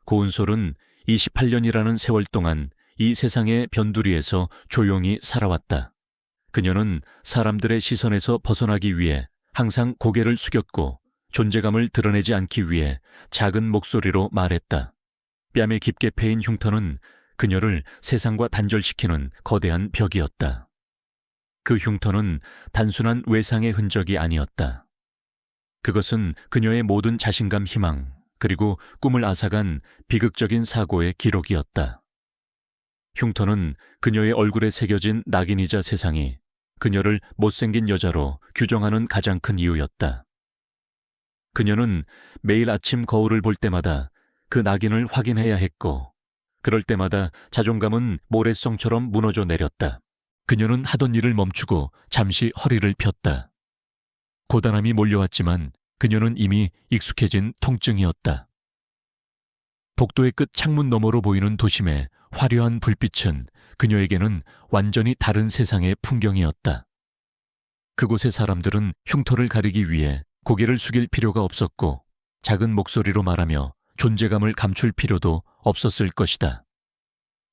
고은솔은 28년이라는 세월 동안 이 세상의 변두리에서 조용히 살아왔다. 그녀는 사람들의 시선에서 벗어나기 위해 항상 고개를 숙였고 존재감을 드러내지 않기 위해 작은 목소리로 말했다. 뺨에 깊게 패인 흉터는 그녀를 세상과 단절시키는 거대한 벽이었다. 그 흉터는 단순한 외상의 흔적이 아니었다. 그것은 그녀의 모든 자신감, 희망, 그리고 꿈을 앗아간 비극적인 사고의 기록이었다. 흉터는 그녀의 얼굴에 새겨진 낙인이자 세상이 그녀를 못생긴 여자로 규정하는 가장 큰 이유였다. 그녀는 매일 아침 거울을 볼 때마다 그 낙인을 확인해야 했고, 그럴 때마다 자존감은 모래성처럼 무너져 내렸다. 그녀는 하던 일을 멈추고 잠시 허리를 폈다. 고단함이 몰려왔지만 그녀는 이미 익숙해진 통증이었다. 복도의 끝 창문 너머로 보이는 도심의 화려한 불빛은 그녀에게는 완전히 다른 세상의 풍경이었다. 그곳의 사람들은 흉터를 가리기 위해 고개를 숙일 필요가 없었고 작은 목소리로 말하며 존재감을 감출 필요도 없었을 것이다.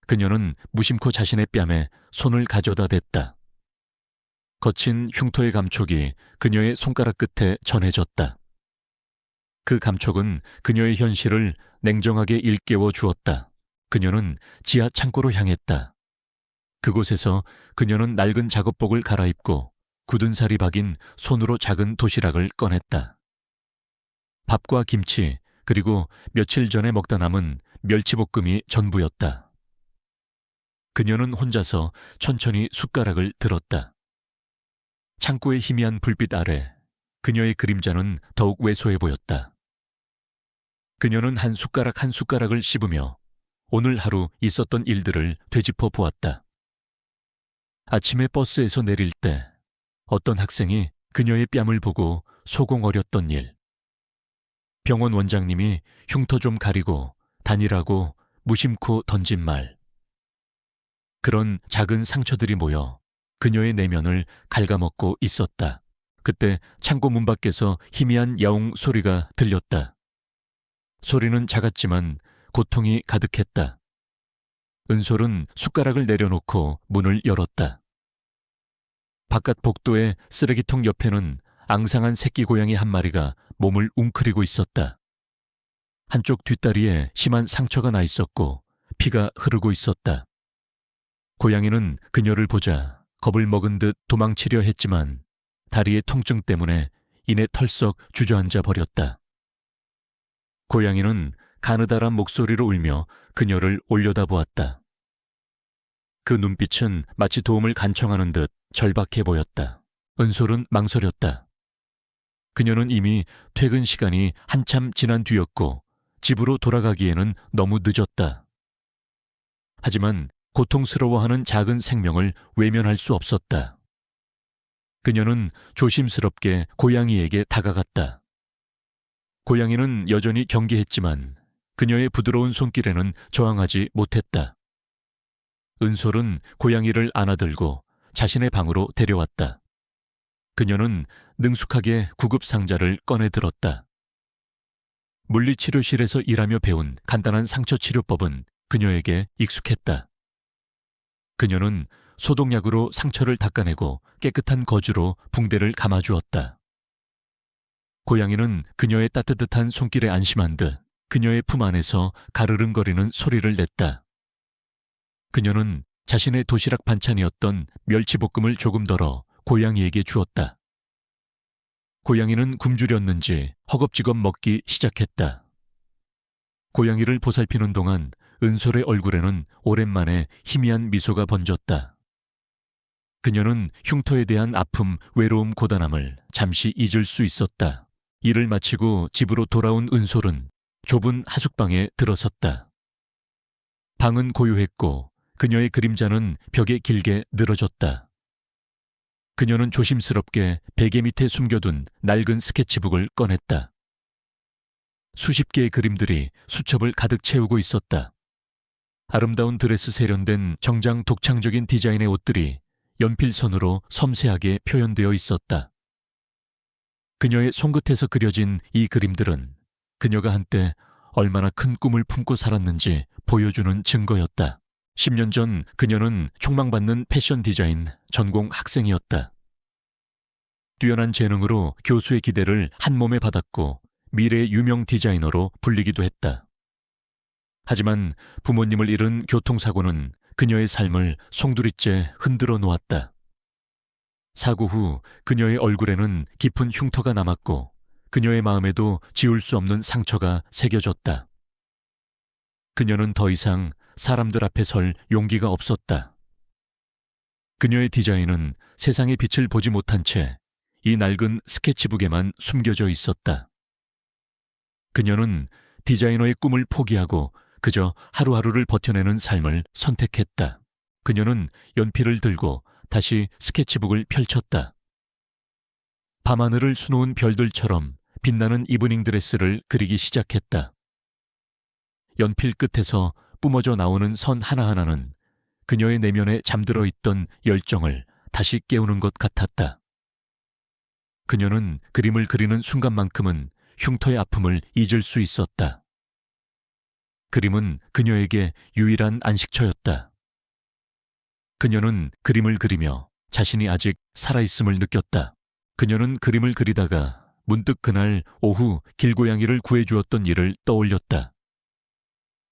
그녀는 무심코 자신의 뺨에 손을 가져다 댔다. 거친 흉터의 감촉이 그녀의 손가락 끝에 전해졌다. 그 감촉은 그녀의 현실을 냉정하게 일깨워 주었다. 그녀는 지하 창고로 향했다. 그곳에서 그녀는 낡은 작업복을 갈아입고 굳은 살이 박인 손으로 작은 도시락을 꺼냈다. 밥과 김치, 그리고 며칠 전에 먹다 남은 멸치볶음이 전부였다. 그녀는 혼자서 천천히 숟가락을 들었다. 창고의 희미한 불빛 아래 그녀의 그림자는 더욱 왜소해 보였다. 그녀는 한 숟가락 한 숟가락을 씹으며 오늘 하루 있었던 일들을 되짚어 보았다. 아침에 버스에서 내릴 때 어떤 학생이 그녀의 뺨을 보고 소공어렸던 일. 병원 원장님이 흉터 좀 가리고 다니라고 무심코 던진 말. 그런 작은 상처들이 모여 그녀의 내면을 갉아먹고 있었다. 그때 창고 문 밖에서 희미한 야옹 소리가 들렸다. 소리는 작았지만 고통이 가득했다. 은솔은 숟가락을 내려놓고 문을 열었다. 바깥 복도의 쓰레기통 옆에는 앙상한 새끼 고양이 한 마리가 몸을 웅크리고 있었다. 한쪽 뒷다리에 심한 상처가 나 있었고 피가 흐르고 있었다. 고양이는 그녀를 보자 겁을 먹은 듯 도망치려 했지만 다리의 통증 때문에 이내 털썩 주저앉아 버렸다. 고양이는 가느다란 목소리로 울며 그녀를 올려다보았다. 그 눈빛은 마치 도움을 간청하는 듯 절박해 보였다. 은솔은 망설였다. 그녀는 이미 퇴근 시간이 한참 지난 뒤였고 집으로 돌아가기에는 너무 늦었다. 하지만 고통스러워하는 작은 생명을 외면할 수 없었다. 그녀는 조심스럽게 고양이에게 다가갔다. 고양이는 여전히 경계했지만 그녀의 부드러운 손길에는 저항하지 못했다. 은솔은 고양이를 안아들고 자신의 방으로 데려왔다. 그녀는 능숙하게 구급 상자를 꺼내 들었다. 물리치료실에서 일하며 배운 간단한 상처 치료법은 그녀에게 익숙했다. 그녀는 소독약으로 상처를 닦아내고 깨끗한 거즈로 붕대를 감아주었다. 고양이는 그녀의 따뜻한 손길에 안심한 듯 그녀의 품 안에서 가르릉거리는 소리를 냈다. 그녀는 자신의 도시락 반찬이었던 멸치볶음을 조금 덜어 고양이에게 주었다. 고양이는 굶주렸는지 허겁지겁 먹기 시작했다. 고양이를 보살피는 동안 은솔의 얼굴에는 오랜만에 희미한 미소가 번졌다. 그녀는 흉터에 대한 아픔, 외로움, 고단함을 잠시 잊을 수 있었다. 일을 마치고 집으로 돌아온 은솔은 좁은 하숙방에 들어섰다. 방은 고요했고 그녀의 그림자는 벽에 길게 늘어졌다. 그녀는 조심스럽게 베개 밑에 숨겨둔 낡은 스케치북을 꺼냈다. 수십 개의 그림들이 수첩을 가득 채우고 있었다. 아름다운 드레스 세련된 정장 독창적인 디자인의 옷들이 연필선으로 섬세하게 표현되어 있었다. 그녀의 손끝에서 그려진 이 그림들은 그녀가 한때 얼마나 큰 꿈을 품고 살았는지 보여주는 증거였다. 10년 전 그녀는 촉망받는 패션 디자인 전공 학생이었다. 뛰어난 재능으로 교수의 기대를 한 몸에 받았고 미래의 유명 디자이너로 불리기도 했다. 하지만 부모님을 잃은 교통사고는 그녀의 삶을 송두리째 흔들어 놓았다. 사고 후 그녀의 얼굴에는 깊은 흉터가 남았고 그녀의 마음에도 지울 수 없는 상처가 새겨졌다. 그녀는 더 이상 사람들 앞에 설 용기가 없었다. 그녀의 디자인은 세상의 빛을 보지 못한 채 이 낡은 스케치북에만 숨겨져 있었다. 그녀는 디자이너의 꿈을 포기하고 그저 하루하루를 버텨내는 삶을 선택했다. 그녀는 연필을 들고 다시 스케치북을 펼쳤다. 밤하늘을 수놓은 별들처럼 빛나는 이브닝 드레스를 그리기 시작했다. 연필 끝에서 뿜어져 나오는 선 하나하나는 그녀의 내면에 잠들어 있던 열정을 다시 깨우는 것 같았다. 그녀는 그림을 그리는 순간만큼은 흉터의 아픔을 잊을 수 있었다. 그림은 그녀에게 유일한 안식처였다. 그녀는 그림을 그리며 자신이 아직 살아있음을 느꼈다. 그녀는 그림을 그리다가 문득 그날 오후 길고양이를 구해주었던 일을 떠올렸다.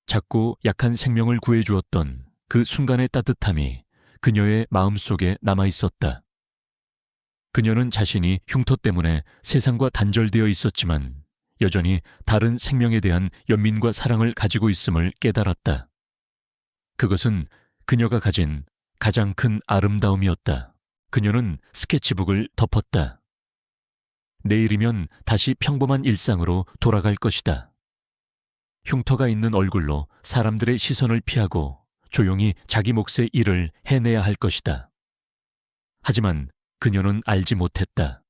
작고 약한 생명을 구해주었던 그 순간의 따뜻함이 그녀의 마음속에 남아있었다. 그녀는 자신이 흉터 때문에 세상과 단절되어 있었지만 여전히 다른 생명에 대한 연민과 사랑을 가지고 있음을 깨달았다. 그것은 그녀가 가진 가장 큰 아름다움이었다. 그녀는 스케치북을 덮었다. 내일이면 다시 평범한 일상으로 돌아갈 것이다. 흉터가 있는 얼굴로 사람들의 시선을 피하고 조용히 자기 몫의 일을 해내야 할 것이다. 하지만 그녀는 알지 못했다.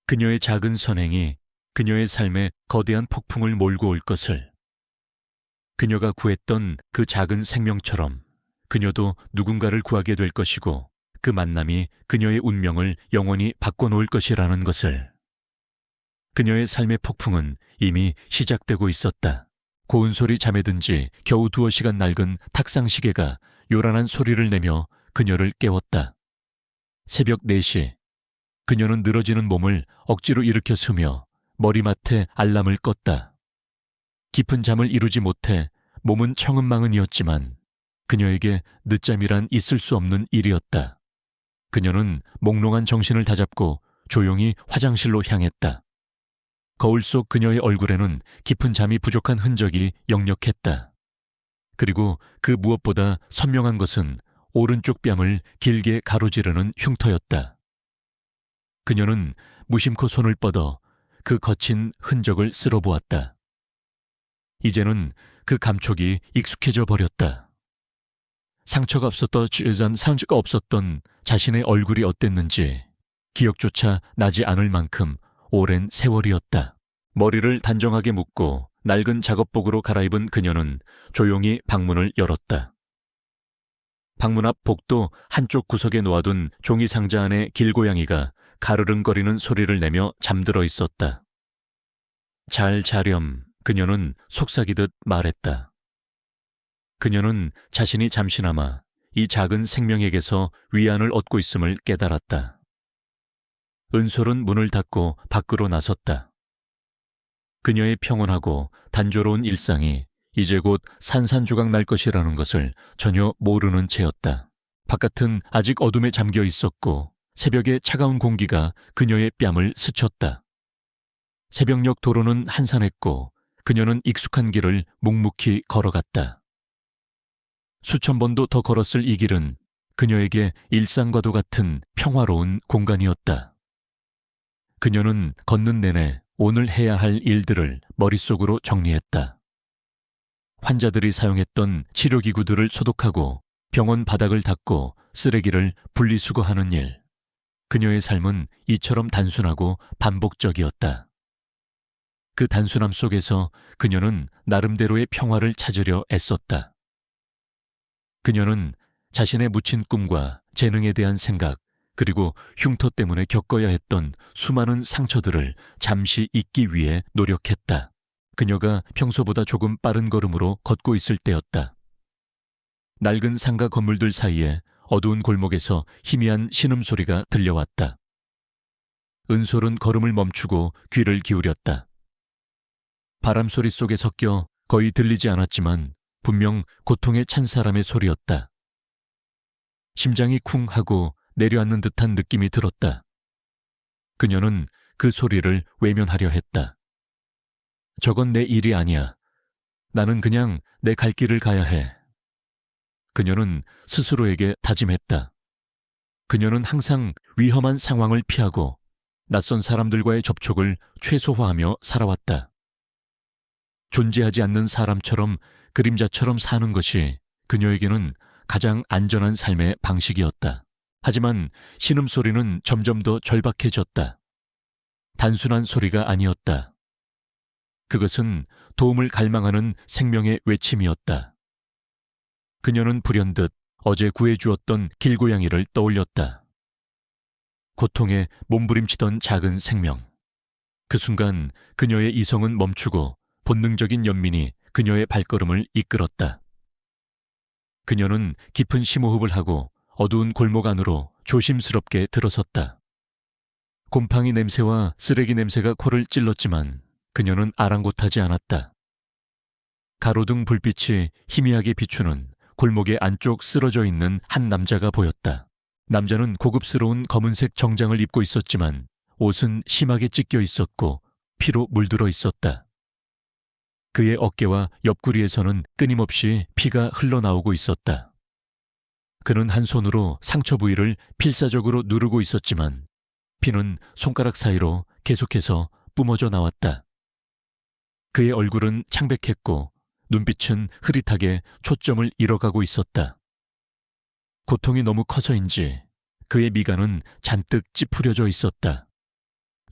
그녀의 작은 선행이 그녀의 삶에 거대한 폭풍을 몰고 올 것을. 그녀가 구했던 그 작은 생명처럼 그녀도 누군가를 구하게 될 것이고 그 만남이 그녀의 운명을 영원히 바꿔놓을 것이라는 것을. 그녀의 삶의 폭풍은 이미 시작되고 있었다. 고운 소리 잠에 든 지 겨우 2시간 낡은 탁상시계가 요란한 소리를 내며 그녀를 깨웠다. 새벽 4시, 그녀는 늘어지는 몸을 억지로 일으켜 쓰며 머리맡에 알람을 껐다. 깊은 잠을 이루지 못해 몸은 청은망은이었지만 그녀에게 늦잠이란 있을 수 없는 일이었다. 그녀는 몽롱한 정신을 다잡고 조용히 화장실로 향했다. 거울 속 그녀의 얼굴에는 깊은 잠이 부족한 흔적이 역력했다. 그리고 그 무엇보다 선명한 것은 오른쪽 뺨을 길게 가로지르는 흉터였다. 그녀는 무심코 손을 뻗어 그 거친 흔적을 쓸어보았다. 이제는 그 감촉이 익숙해져 버렸다. 상처가 없었던 자신의 얼굴이 어땠는지 기억조차 나지 않을 만큼 오랜 세월이었다. 머리를 단정하게 묶고 낡은 작업복으로 갈아입은 그녀는 조용히 방문을 열었다. 방문 앞 복도 한쪽 구석에 놓아둔 종이 상자 안에 길고양이가 가르릉거리는 소리를 내며 잠들어 있었다. 잘 자렴, 그녀는 속삭이듯 말했다. 그녀는 자신이 잠시나마 이 작은 생명에게서 위안을 얻고 있음을 깨달았다. 은솔은 문을 닫고 밖으로 나섰다. 그녀의 평온하고 단조로운 일상이 이제 곧 산산조각 날 것이라는 것을 전혀 모르는 채였다. 바깥은 아직 어둠에 잠겨 있었고 새벽의 차가운 공기가 그녀의 뺨을 스쳤다. 새벽녘 도로는 한산했고 그녀는 익숙한 길을 묵묵히 걸어갔다. 수천 번도 더 걸었을 이 길은 그녀에게 일상과도 같은 평화로운 공간이었다. 그녀는 걷는 내내 오늘 해야 할 일들을 머릿속으로 정리했다. 환자들이 사용했던 치료기구들을 소독하고 병원 바닥을 닦고 쓰레기를 분리수거하는 일. 그녀의 삶은 이처럼 단순하고 반복적이었다. 그 단순함 속에서 그녀는 나름대로의 평화를 찾으려 애썼다. 그녀는 자신의 묻힌 꿈과 재능에 대한 생각, 그리고 흉터 때문에 겪어야 했던 수많은 상처들을 잠시 잊기 위해 노력했다. 그녀가 평소보다 조금 빠른 걸음으로 걷고 있을 때였다. 낡은 상가 건물들 사이에 어두운 골목에서 희미한 신음소리가 들려왔다. 은솔은 걸음을 멈추고 귀를 기울였다. 바람소리 속에 섞여 거의 들리지 않았지만 분명 고통에 찬 사람의 소리였다. 심장이 쿵 하고 내려앉는 듯한 느낌이 들었다. 그녀는 그 소리를 외면하려 했다. 저건 내 일이 아니야. 나는 그냥 내 갈 길을 가야 해. 그녀는 스스로에게 다짐했다. 그녀는 항상 위험한 상황을 피하고 낯선 사람들과의 접촉을 최소화하며 살아왔다. 존재하지 않는 사람처럼 그림자처럼 사는 것이 그녀에게는 가장 안전한 삶의 방식이었다. 하지만 신음소리는 점점 더 절박해졌다. 단순한 소리가 아니었다. 그것은 도움을 갈망하는 생명의 외침이었다. 그녀는 불현듯 어제 구해주었던 길고양이를 떠올렸다. 고통에 몸부림치던 작은 생명. 그 순간 그녀의 이성은 멈추고 본능적인 연민이 그녀의 발걸음을 이끌었다. 그녀는 깊은 심호흡을 하고 어두운 골목 안으로 조심스럽게 들어섰다. 곰팡이 냄새와 쓰레기 냄새가 코를 찔렀지만 그녀는 아랑곳하지 않았다. 가로등 불빛이 희미하게 비추는 골목의 안쪽 쓰러져 있는 한 남자가 보였다. 남자는 고급스러운 검은색 정장을 입고 있었지만 옷은 심하게 찢겨 있었고 피로 물들어 있었다. 그의 어깨와 옆구리에서는 끊임없이 피가 흘러나오고 있었다. 그는 한 손으로 상처 부위를 필사적으로 누르고 있었지만 피는 손가락 사이로 계속해서 뿜어져 나왔다. 그의 얼굴은 창백했고 눈빛은 흐릿하게 초점을 잃어가고 있었다. 고통이 너무 커서인지 그의 미간은 잔뜩 찌푸려져 있었다.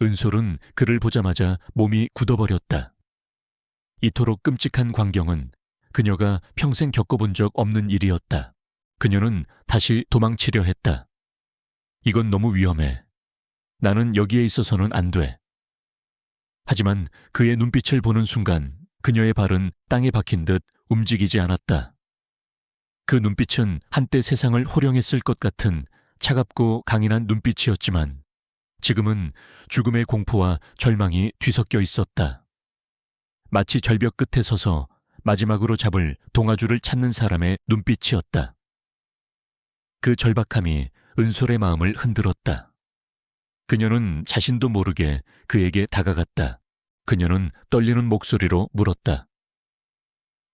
은솔은 그를 보자마자 몸이 굳어버렸다. 이토록 끔찍한 광경은 그녀가 평생 겪어본 적 없는 일이었다. 그녀는 다시 도망치려 했다. 이건 너무 위험해. 나는 여기에 있어서는 안 돼. 하지만 그의 눈빛을 보는 순간 그녀의 발은 땅에 박힌 듯 움직이지 않았다. 그 눈빛은 한때 세상을 호령했을 것 같은 차갑고 강인한 눈빛이었지만 지금은 죽음의 공포와 절망이 뒤섞여 있었다. 마치 절벽 끝에 서서 마지막으로 잡을 동아줄을 찾는 사람의 눈빛이었다. 그 절박함이 은솔의 마음을 흔들었다. 그녀는 자신도 모르게 그에게 다가갔다. 그녀는 떨리는 목소리로 물었다.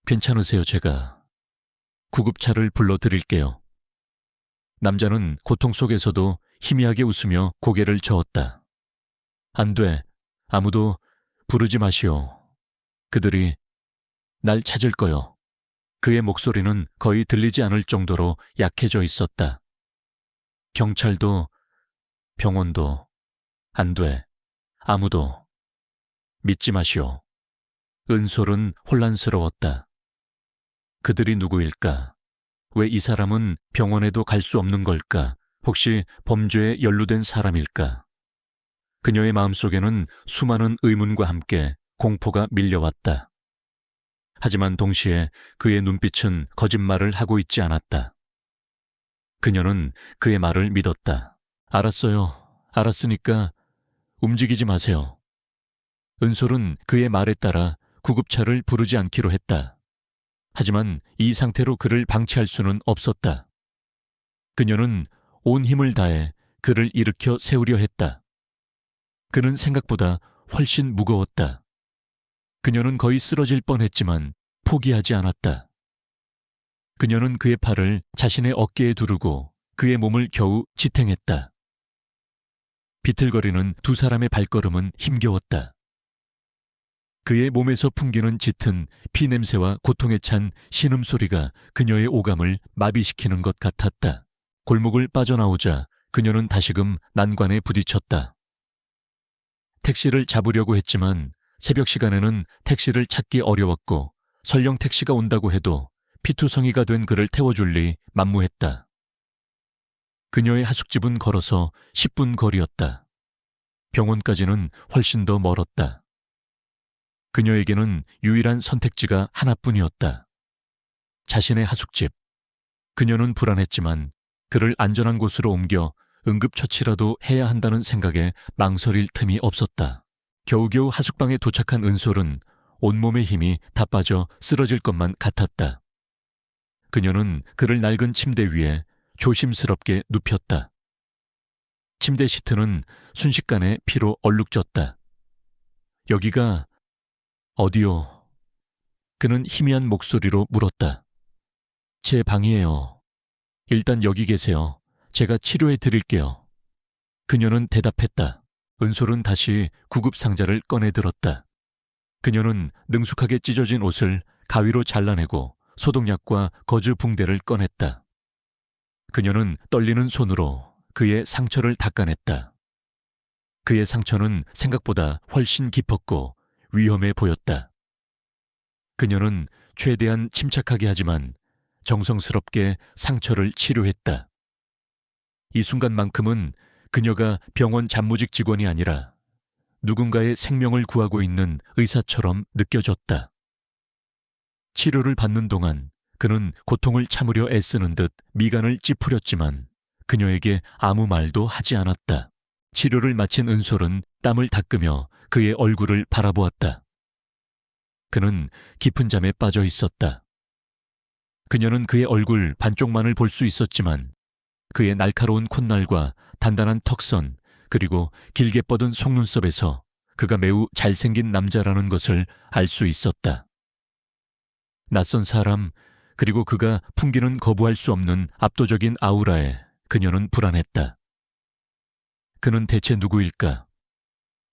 괜찮으세요, 제가? 구급차를 불러드릴게요. 남자는 고통 속에서도 희미하게 웃으며 고개를 저었다. 안 돼. 아무도 부르지 마시오. 그들이 날 찾을 거요. 그의 목소리는 거의 들리지 않을 정도로 약해져 있었다. 경찰도 병원도 안 돼. 아무도 믿지 마시오. 은솔은 혼란스러웠다. 그들이 누구일까? 왜 이 사람은 병원에도 갈 수 없는 걸까? 혹시 범죄에 연루된 사람일까? 그녀의 마음속에는 수많은 의문과 함께 공포가 밀려왔다. 하지만 동시에 그의 눈빛은 거짓말을 하고 있지 않았다. 그녀는 그의 말을 믿었다. 알았어요. 알았으니까 움직이지 마세요. 은솔은 그의 말에 따라 구급차를 부르지 않기로 했다. 하지만 이 상태로 그를 방치할 수는 없었다. 그녀는 온 힘을 다해 그를 일으켜 세우려 했다. 그는 생각보다 훨씬 무거웠다. 그녀는 거의 쓰러질 뻔했지만 포기하지 않았다. 그녀는 그의 팔을 자신의 어깨에 두르고 그의 몸을 겨우 지탱했다. 비틀거리는 두 사람의 발걸음은 힘겨웠다. 그의 몸에서 풍기는 짙은 피냄새와 고통에 찬 신음소리가 그녀의 오감을 마비시키는 것 같았다. 골목을 빠져나오자 그녀는 다시금 난관에 부딪혔다. 택시를 잡으려고 했지만 새벽 시간에는 택시를 찾기 어려웠고 설령 택시가 온다고 해도 피투성이가 된 그를 태워줄 리 만무했다. 그녀의 하숙집은 걸어서 10분 거리였다. 병원까지는 훨씬 더 멀었다. 그녀에게는 유일한 선택지가 하나뿐이었다. 자신의 하숙집. 그녀는 불안했지만 그를 안전한 곳으로 옮겨 응급처치라도 해야 한다는 생각에 망설일 틈이 없었다. 겨우겨우 하숙방에 도착한 은솔은 온몸의 힘이 다 빠져 쓰러질 것만 같았다. 그녀는 그를 낡은 침대 위에 조심스럽게 눕혔다. 침대 시트는 순식간에 피로 얼룩졌다. 여기가 어디요? 그는 희미한 목소리로 물었다. 제 방이에요. 일단 여기 계세요. 제가 치료해 드릴게요. 그녀는 대답했다. 은솔은 다시 구급상자를 꺼내 들었다. 그녀는 능숙하게 찢어진 옷을 가위로 잘라내고 소독약과 거즈 붕대를 꺼냈다. 그녀는 떨리는 손으로 그의 상처를 닦아냈다. 그의 상처는 생각보다 훨씬 깊었고 위험해 보였다. 그녀는 최대한 침착하게 하지만 정성스럽게 상처를 치료했다. 이 순간만큼은 그녀가 병원 잡무직 직원이 아니라 누군가의 생명을 구하고 있는 의사처럼 느껴졌다. 치료를 받는 동안 그는 고통을 참으려 애쓰는 듯 미간을 찌푸렸지만 그녀에게 아무 말도 하지 않았다. 치료를 마친 은솔은 땀을 닦으며 그의 얼굴을 바라보았다. 그는 깊은 잠에 빠져 있었다. 그녀는 그의 얼굴 반쪽만을 볼 수 있었지만 그의 날카로운 콧날과 단단한 턱선 그리고 길게 뻗은 속눈썹에서 그가 매우 잘생긴 남자라는 것을 알 수 있었다. 낯선 사람 그리고 그가 풍기는 거부할 수 없는 압도적인 아우라에 그녀는 불안했다. 그는 대체 누구일까?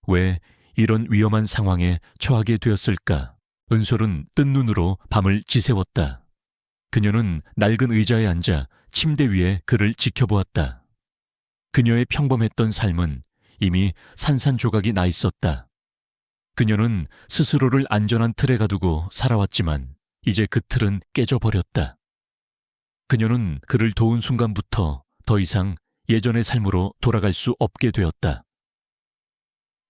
왜 이런 위험한 상황에 처하게 되었을까? 은솔은 뜬 눈으로 밤을 지새웠다. 그녀는 낡은 의자에 앉아 침대 위에 그를 지켜보았다. 그녀의 평범했던 삶은 이미 산산조각이 나 있었다. 그녀는 스스로를 안전한 틀에 가두고 살아왔지만 이제 그 틀은 깨져버렸다. 그녀는 그를 도운 순간부터 더 이상 예전의 삶으로 돌아갈 수 없게 되었다.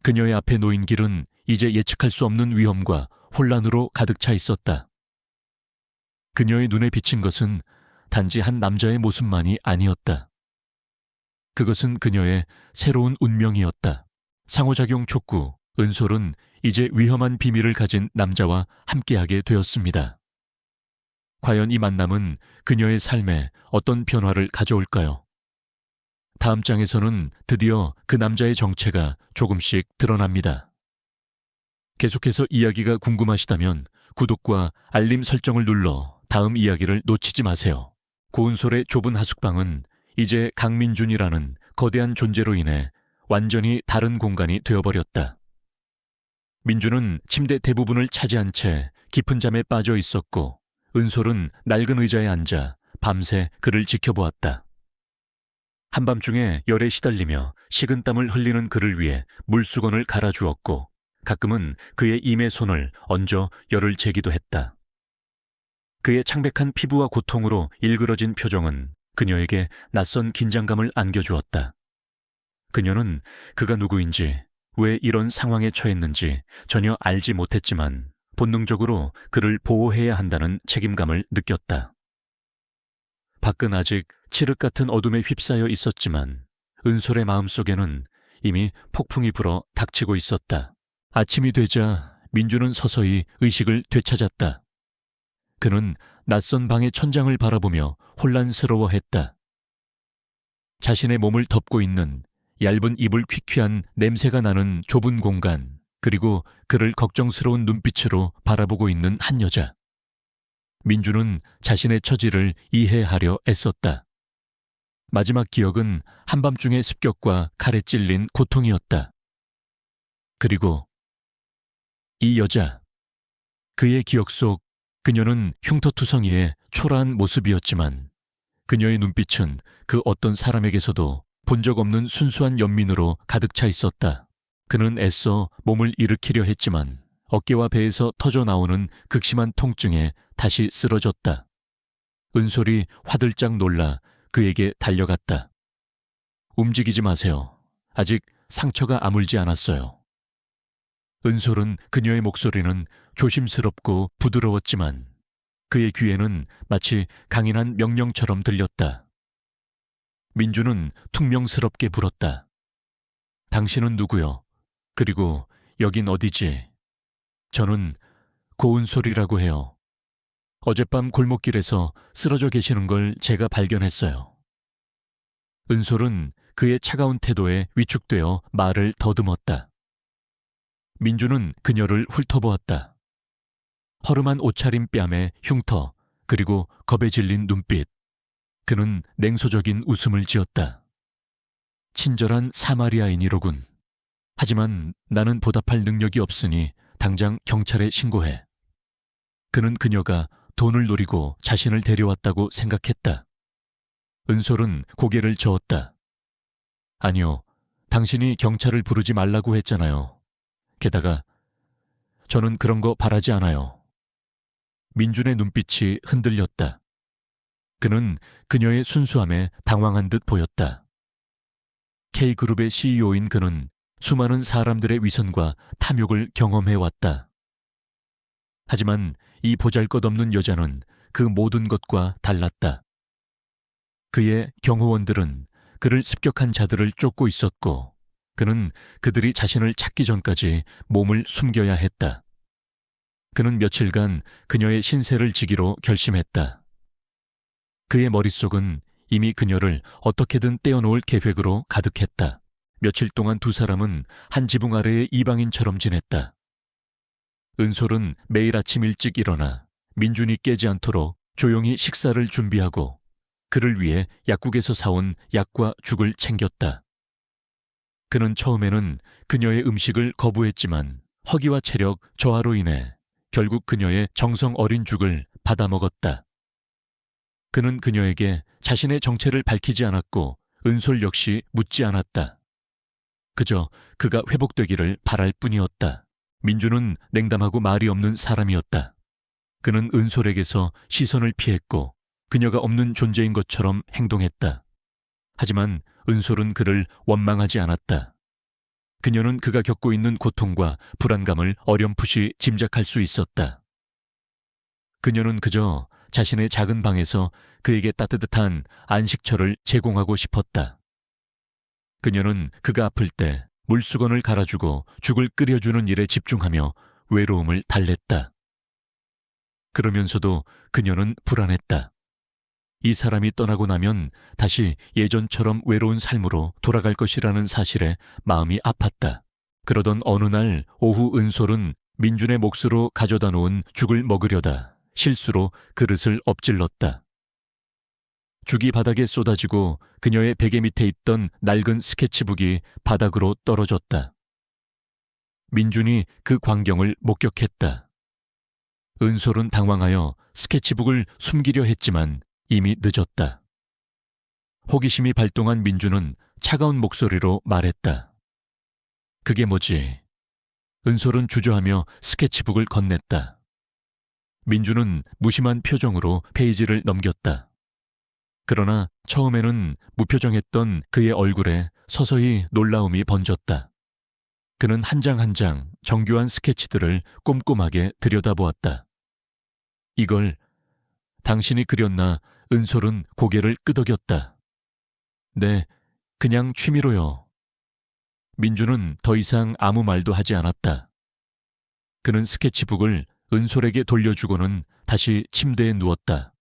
그녀의 앞에 놓인 길은 이제 예측할 수 없는 위험과 혼란으로 가득 차 있었다. 그녀의 눈에 비친 것은 단지 한 남자의 모습만이 아니었다. 그것은 그녀의 새로운 운명이었다. 상호작용 촉구, 은솔은 이제 위험한 비밀을 가진 남자와 함께하게 되었습니다. 과연 이 만남은 그녀의 삶에 어떤 변화를 가져올까요? 다음 장에서는 드디어 그 남자의 정체가 조금씩 드러납니다. 계속해서 이야기가 궁금하시다면 구독과 알림 설정을 눌러 다음 이야기를 놓치지 마세요. 고은솔의 좁은 하숙방은 이제 강민준이라는 거대한 존재로 인해 완전히 다른 공간이 되어버렸다. 민준은 침대 대부분을 차지한 채 깊은 잠에 빠져 있었고 은솔은 낡은 의자에 앉아 밤새 그를 지켜보았다. 한밤중에 열에 시달리며 식은땀을 흘리는 그를 위해 물수건을 갈아주었고 가끔은 그의 임에 손을 얹어 열을 재기도 했다. 그의 창백한 피부와 고통으로 일그러진 표정은 그녀에게 낯선 긴장감을 안겨주었다. 그녀는 그가 누구인지 왜 이런 상황에 처했는지 전혀 알지 못했지만 본능적으로 그를 보호해야 한다는 책임감을 느꼈다. 밖은 아직 칠흑 같은 어둠에 휩싸여 있었지만 은솔의 마음속에는 이미 폭풍이 불어 닥치고 있었다. 아침이 되자 민주는 서서히 의식을 되찾았다. 그는 낯선 방의 천장을 바라보며 혼란스러워했다. 자신의 몸을 덮고 있는 얇은 이불 퀴퀴한 냄새가 나는 좁은 공간, 그리고 그를 걱정스러운 눈빛으로 바라보고 있는 한 여자. 민주는 자신의 처지를 이해하려 애썼다. 마지막 기억은 한밤중의 습격과 칼에 찔린 고통이었다. 그리고 이 여자, 그의 기억 속 그녀는 흉터투성이의 초라한 모습이었지만 그녀의 눈빛은 그 어떤 사람에게서도 본 적 없는 순수한 연민으로 가득 차 있었다. 그는 애써 몸을 일으키려 했지만 어깨와 배에서 터져 나오는 극심한 통증에 다시 쓰러졌다. 은솔이 화들짝 놀라 그에게 달려갔다. 움직이지 마세요. 아직 상처가 아물지 않았어요. 은솔은 그녀의 목소리는 조심스럽고 부드러웠지만 그의 귀에는 마치 강인한 명령처럼 들렸다. 민주는 퉁명스럽게 물었다. 당신은 누구요? 그리고 여긴 어디지? 저는 고은솔이라고 해요. 어젯밤 골목길에서 쓰러져 계시는 걸 제가 발견했어요. 은솔은 그의 차가운 태도에 위축되어 말을 더듬었다. 민주는 그녀를 훑어보았다. 허름한 옷차림 뺨에 흉터, 그리고 겁에 질린 눈빛. 그는 냉소적인 웃음을 지었다. 친절한 사마리아인이로군. 하지만 나는 보답할 능력이 없으니 당장 경찰에 신고해. 그는 그녀가 돈을 노리고 자신을 데려왔다고 생각했다. 은솔은 고개를 저었다. 아니요, 당신이 경찰을 부르지 말라고 했잖아요. 게다가 저는 그런 거 바라지 않아요. 민준의 눈빛이 흔들렸다. 그는 그녀의 순수함에 당황한 듯 보였다. K그룹의 CEO인 그는 수많은 사람들의 위선과 탐욕을 경험해왔다. 하지만 이 보잘것없는 여자는 그 모든 것과 달랐다. 그의 경호원들은 그를 습격한 자들을 쫓고 있었고 그는 그들이 자신을 찾기 전까지 몸을 숨겨야 했다. 그는 며칠간 그녀의 신세를 지기로 결심했다. 그의 머릿속은 이미 그녀를 어떻게든 떼어놓을 계획으로 가득했다. 며칠 동안 두 사람은 한 지붕 아래의 이방인처럼 지냈다. 은솔은 매일 아침 일찍 일어나 민준이 깨지 않도록 조용히 식사를 준비하고 그를 위해 약국에서 사온 약과 죽을 챙겼다. 그는 처음에는 그녀의 음식을 거부했지만 허기와 체력 저하로 인해 결국 그녀의 정성 어린 죽을 받아먹었다. 그는 그녀에게 자신의 정체를 밝히지 않았고 은솔 역시 묻지 않았다. 그저 그가 회복되기를 바랄 뿐이었다. 민주는 냉담하고 말이 없는 사람이었다. 그는 은솔에게서 시선을 피했고 그녀가 없는 존재인 것처럼 행동했다. 하지만 은솔은 그를 원망하지 않았다. 그녀는 그가 겪고 있는 고통과 불안감을 어렴풋이 짐작할 수 있었다. 그녀는 그저 자신의 작은 방에서 그에게 따뜻한 안식처를 제공하고 싶었다. 그녀는 그가 아플 때 물수건을 갈아주고 죽을 끓여주는 일에 집중하며 외로움을 달랬다. 그러면서도 그녀는 불안했다. 이 사람이 떠나고 나면 다시 예전처럼 외로운 삶으로 돌아갈 것이라는 사실에 마음이 아팠다. 그러던 어느 날 오후 은솔은 민준의 몫으로 가져다 놓은 죽을 먹으려다 실수로 그릇을 엎질렀다. 죽이 바닥에 쏟아지고 그녀의 베개 밑에 있던 낡은 스케치북이 바닥으로 떨어졌다. 민준이 그 광경을 목격했다. 은솔은 당황하여 스케치북을 숨기려 했지만 이미 늦었다. 호기심이 발동한 민준은 차가운 목소리로 말했다. 그게 뭐지? 은솔은 주저하며 스케치북을 건넸다. 민준은 무심한 표정으로 페이지를 넘겼다. 그러나 처음에는 무표정했던 그의 얼굴에 서서히 놀라움이 번졌다. 그는 한 장 한 장 정교한 스케치들을 꼼꼼하게 들여다보았다. 이걸 당신이 그렸나? 은솔은 고개를 끄덕였다. 네, 그냥 취미로요. 민주는 더 이상 아무 말도 하지 않았다. 그는 스케치북을 은솔에게 돌려주고는 다시 침대에 누웠다.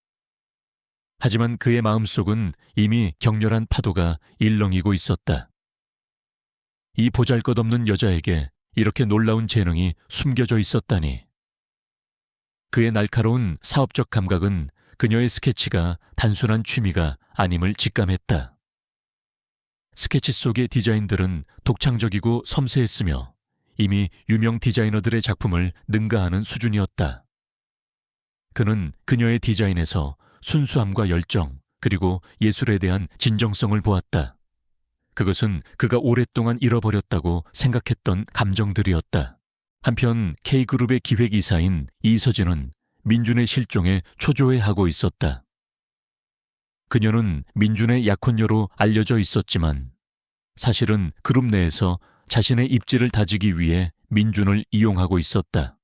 하지만 그의 마음속은 이미 격렬한 파도가 일렁이고 있었다. 이 보잘것없는 여자에게 이렇게 놀라운 재능이 숨겨져 있었다니. 그의 날카로운 사업적 감각은 그녀의 스케치가 단순한 취미가 아님을 직감했다. 스케치 속의 디자인들은 독창적이고 섬세했으며 이미 유명 디자이너들의 작품을 능가하는 수준이었다. 그는 그녀의 디자인에서 순수함과 열정, 그리고 예술에 대한 진정성을 보았다. 그것은 그가 오랫동안 잃어버렸다고 생각했던 감정들이었다. 한편 K그룹의 기획이사인 이서진은 민준의 실종에 초조해하고 있었다. 그녀는 민준의 약혼녀로 알려져 있었지만 사실은 그룹 내에서 자신의 입지를 다지기 위해 민준을 이용하고 있었다.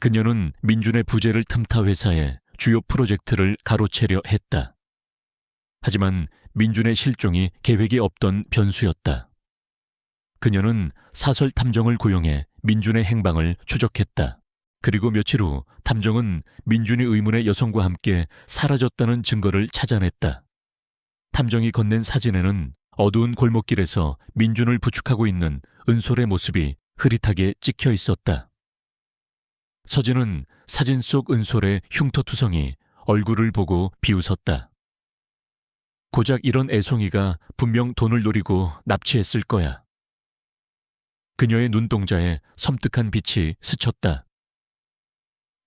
그녀는 민준의 부재를 틈타 회사에 주요 프로젝트를 가로채려 했다. 하지만 민준의 실종이 계획이 없던 변수였다. 그녀는 사설 탐정을 고용해 민준의 행방을 추적했다. 그리고 며칠 후 탐정은 민준이 의문의 여성과 함께 사라졌다는 증거를 찾아냈다. 탐정이 건넨 사진에는 어두운 골목길에서 민준을 부축하고 있는 은솔의 모습이 흐릿하게 찍혀 있었다. 서진은 사진 속 은솔의 흉터투성이 얼굴을 보고 비웃었다. 고작 이런 애송이가 분명 돈을 노리고 납치했을 거야. 그녀의 눈동자에 섬뜩한 빛이 스쳤다.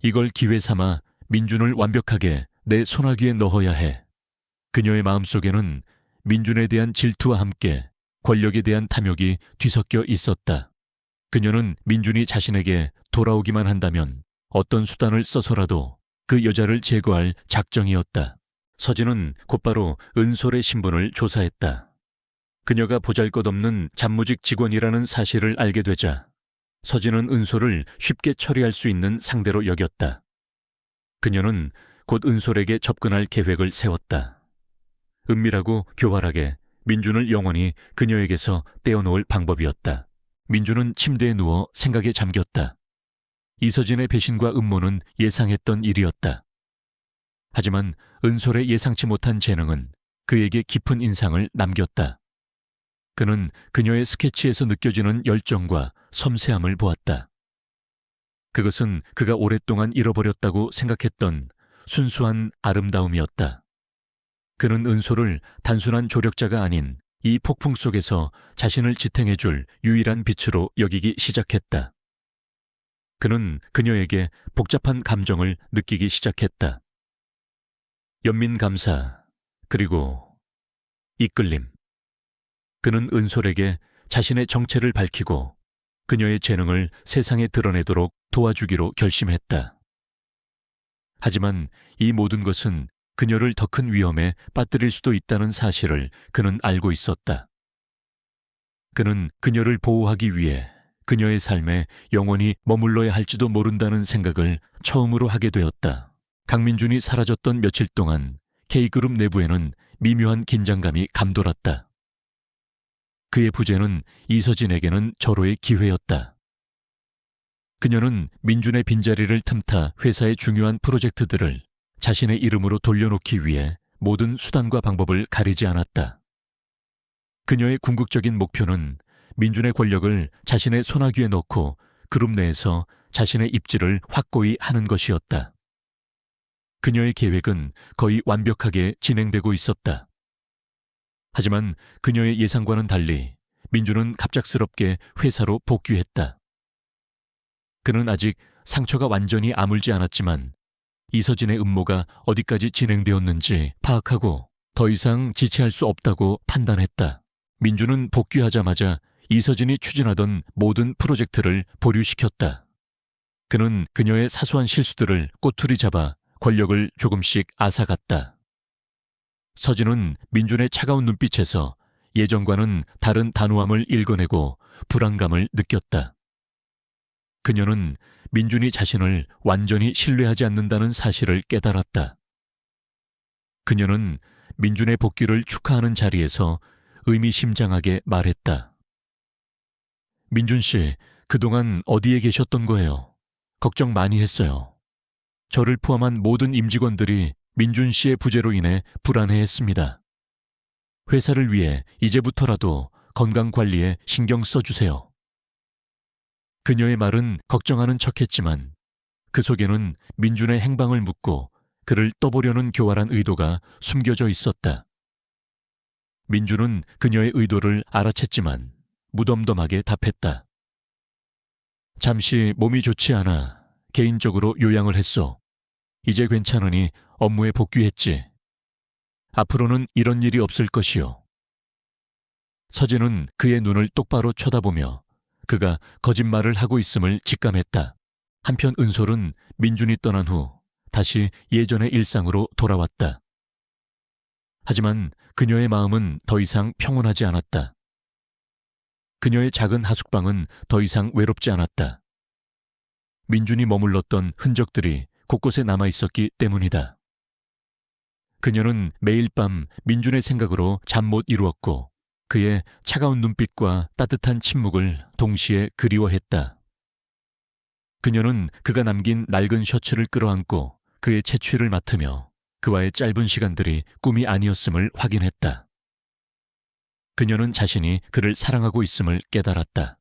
이걸 기회 삼아 민준을 완벽하게 내 손아귀에 넣어야 해. 그녀의 마음속에는 민준에 대한 질투와 함께 권력에 대한 탐욕이 뒤섞여 있었다. 그녀는 민준이 자신에게 돌아오기만 한다면 어떤 수단을 써서라도 그 여자를 제거할 작정이었다. 서진은 곧바로 은솔의 신분을 조사했다. 그녀가 보잘것없는 잡무직 직원이라는 사실을 알게 되자 서진은 은솔을 쉽게 처리할 수 있는 상대로 여겼다. 그녀는 곧 은솔에게 접근할 계획을 세웠다. 은밀하고 교활하게 민준을 영원히 그녀에게서 떼어놓을 방법이었다. 민준은 침대에 누워 생각에 잠겼다. 이서진의 배신과 음모는 예상했던 일이었다. 하지만 은솔의 예상치 못한 재능은 그에게 깊은 인상을 남겼다. 그는 그녀의 스케치에서 느껴지는 열정과 섬세함을 보았다. 그것은 그가 오랫동안 잃어버렸다고 생각했던 순수한 아름다움이었다. 그는 은솔을 단순한 조력자가 아닌 이 폭풍 속에서 자신을 지탱해줄 유일한 빛으로 여기기 시작했다. 그는 그녀에게 복잡한 감정을 느끼기 시작했다. 연민 감사, 그리고 이끌림. 그는 은솔에게 자신의 정체를 밝히고 그녀의 재능을 세상에 드러내도록 도와주기로 결심했다. 하지만 이 모든 것은 그녀를 더 큰 위험에 빠뜨릴 수도 있다는 사실을 그는 알고 있었다. 그는 그녀를 보호하기 위해 그녀의 삶에 영원히 머물러야 할지도 모른다는 생각을 처음으로 하게 되었다. 강민준이 사라졌던 며칠 동안 K그룹 내부에는 미묘한 긴장감이 감돌았다. 그의 부재는 이서진에게는 절호의 기회였다. 그녀는 민준의 빈자리를 틈타 회사의 중요한 프로젝트들을 자신의 이름으로 돌려놓기 위해 모든 수단과 방법을 가리지 않았다. 그녀의 궁극적인 목표는 민준의 권력을 자신의 손아귀에 넣고 그룹 내에서 자신의 입지를 확고히 하는 것이었다. 그녀의 계획은 거의 완벽하게 진행되고 있었다. 하지만 그녀의 예상과는 달리 민준은 갑작스럽게 회사로 복귀했다. 그는 아직 상처가 완전히 아물지 않았지만 이서진의 음모가 어디까지 진행되었는지 파악하고 더 이상 지체할 수 없다고 판단했다. 민준은 복귀하자마자 이서진이 추진하던 모든 프로젝트를 보류시켰다. 그는 그녀의 사소한 실수들을 꼬투리 잡아 권력을 조금씩 앗아갔다. 서진은 민준의 차가운 눈빛에서 예전과는 다른 단호함을 읽어내고 불안감을 느꼈다. 그녀는 민준이 자신을 완전히 신뢰하지 않는다는 사실을 깨달았다. 그녀는 민준의 복귀를 축하하는 자리에서 의미심장하게 말했다. 민준 씨, 그동안 어디에 계셨던 거예요? 걱정 많이 했어요. 저를 포함한 모든 임직원들이 민준 씨의 부재로 인해 불안해했습니다. 회사를 위해 이제부터라도 건강관리에 신경 써주세요. 그녀의 말은 걱정하는 척했지만 그 속에는 민준의 행방을 묻고 그를 떠보려는 교활한 의도가 숨겨져 있었다. 민준은 그녀의 의도를 알아챘지만 무덤덤하게 답했다. 잠시 몸이 좋지 않아 개인적으로 요양을 했소. 이제 괜찮으니 업무에 복귀했지. 앞으로는 이런 일이 없을 것이요. 서진은 그의 눈을 똑바로 쳐다보며 그가 거짓말을 하고 있음을 직감했다. 한편 은솔은 민준이 떠난 후 다시 예전의 일상으로 돌아왔다. 하지만 그녀의 마음은 더 이상 평온하지 않았다. 그녀의 작은 하숙방은 더 이상 외롭지 않았다. 민준이 머물렀던 흔적들이 곳곳에 남아 있었기 때문이다. 그녀는 매일 밤 민준의 생각으로 잠 못 이루었고 그의 차가운 눈빛과 따뜻한 침묵을 동시에 그리워했다. 그녀는 그가 남긴 낡은 셔츠를 끌어안고 그의 채취를 맡으며 그와의 짧은 시간들이 꿈이 아니었음을 확인했다. 그녀는 자신이 그를 사랑하고 있음을 깨달았다.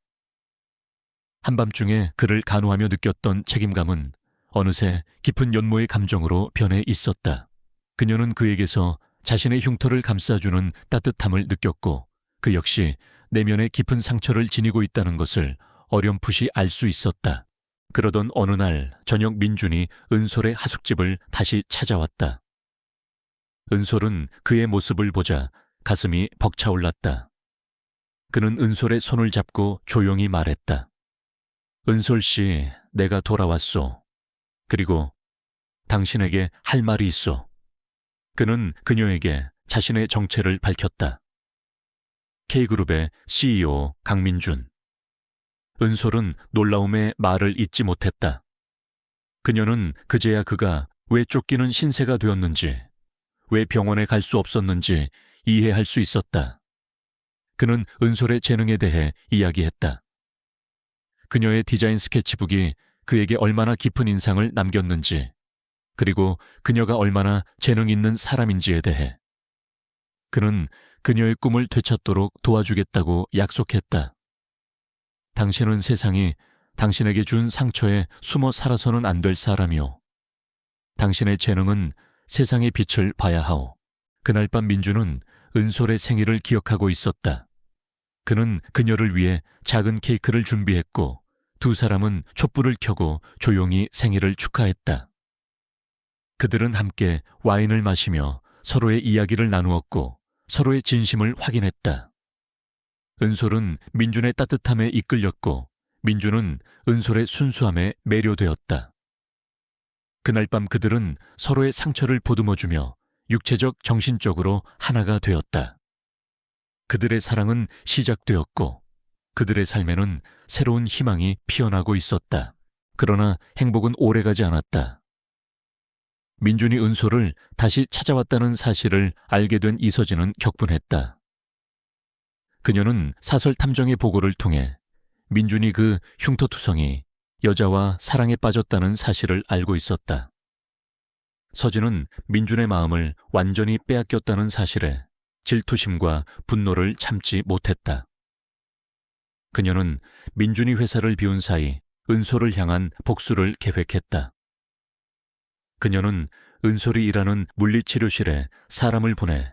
한밤중에 그를 간호하며 느꼈던 책임감은 어느새 깊은 연모의 감정으로 변해 있었다. 그녀는 그에게서 자신의 흉터를 감싸주는 따뜻함을 느꼈고 그 역시 내면의 깊은 상처를 지니고 있다는 것을 어렴풋이 알 수 있었다. 그러던 어느 날 저녁 민준이 은솔의 하숙집을 다시 찾아왔다. 은솔은 그의 모습을 보자 가슴이 벅차올랐다. 그는 은솔의 손을 잡고 조용히 말했다. 은솔 씨, 내가 돌아왔소. 그리고 당신에게 할 말이 있어. 그는 그녀에게 자신의 정체를 밝혔다. K그룹의 CEO 강민준. 은솔은 놀라움에 말을 잇지 못했다. 그녀는 그제야 그가 왜 쫓기는 신세가 되었는지, 왜 병원에 갈 수 없었는지 이해할 수 있었다. 그는 은솔의 재능에 대해 이야기했다. 그녀의 디자인 스케치북이 그에게 얼마나 깊은 인상을 남겼는지, 그리고 그녀가 얼마나 재능 있는 사람인지에 대해. 그는 그녀의 꿈을 되찾도록 도와주겠다고 약속했다. 당신은 세상이 당신에게 준 상처에 숨어 살아서는 안 될 사람이오. 당신의 재능은 세상의 빛을 봐야 하오. 그날 밤 민주는 은솔의 생일을 기억하고 있었다. 그는 그녀를 위해 작은 케이크를 준비했고 두 사람은 촛불을 켜고 조용히 생일을 축하했다. 그들은 함께 와인을 마시며 서로의 이야기를 나누었고 서로의 진심을 확인했다. 은솔은 민준의 따뜻함에 이끌렸고 민준은 은솔의 순수함에 매료되었다. 그날 밤 그들은 서로의 상처를 보듬어주며 육체적, 정신적으로 하나가 되었다. 그들의 사랑은 시작되었고 그들의 삶에는 새로운 희망이 피어나고 있었다. 그러나 행복은 오래가지 않았다. 민준이 은솔을 다시 찾아왔다는 사실을 알게 된 이서진은 격분했다. 그녀는 사설 탐정의 보고를 통해 민준이 그 흉터투성이 여자와 사랑에 빠졌다는 사실을 알고 있었다. 서진은 민준의 마음을 완전히 빼앗겼다는 사실에 질투심과 분노를 참지 못했다. 그녀는 민준이 회사를 비운 사이 은솔을 향한 복수를 계획했다. 그녀는 은솔이 일하는 물리치료실에 사람을 보내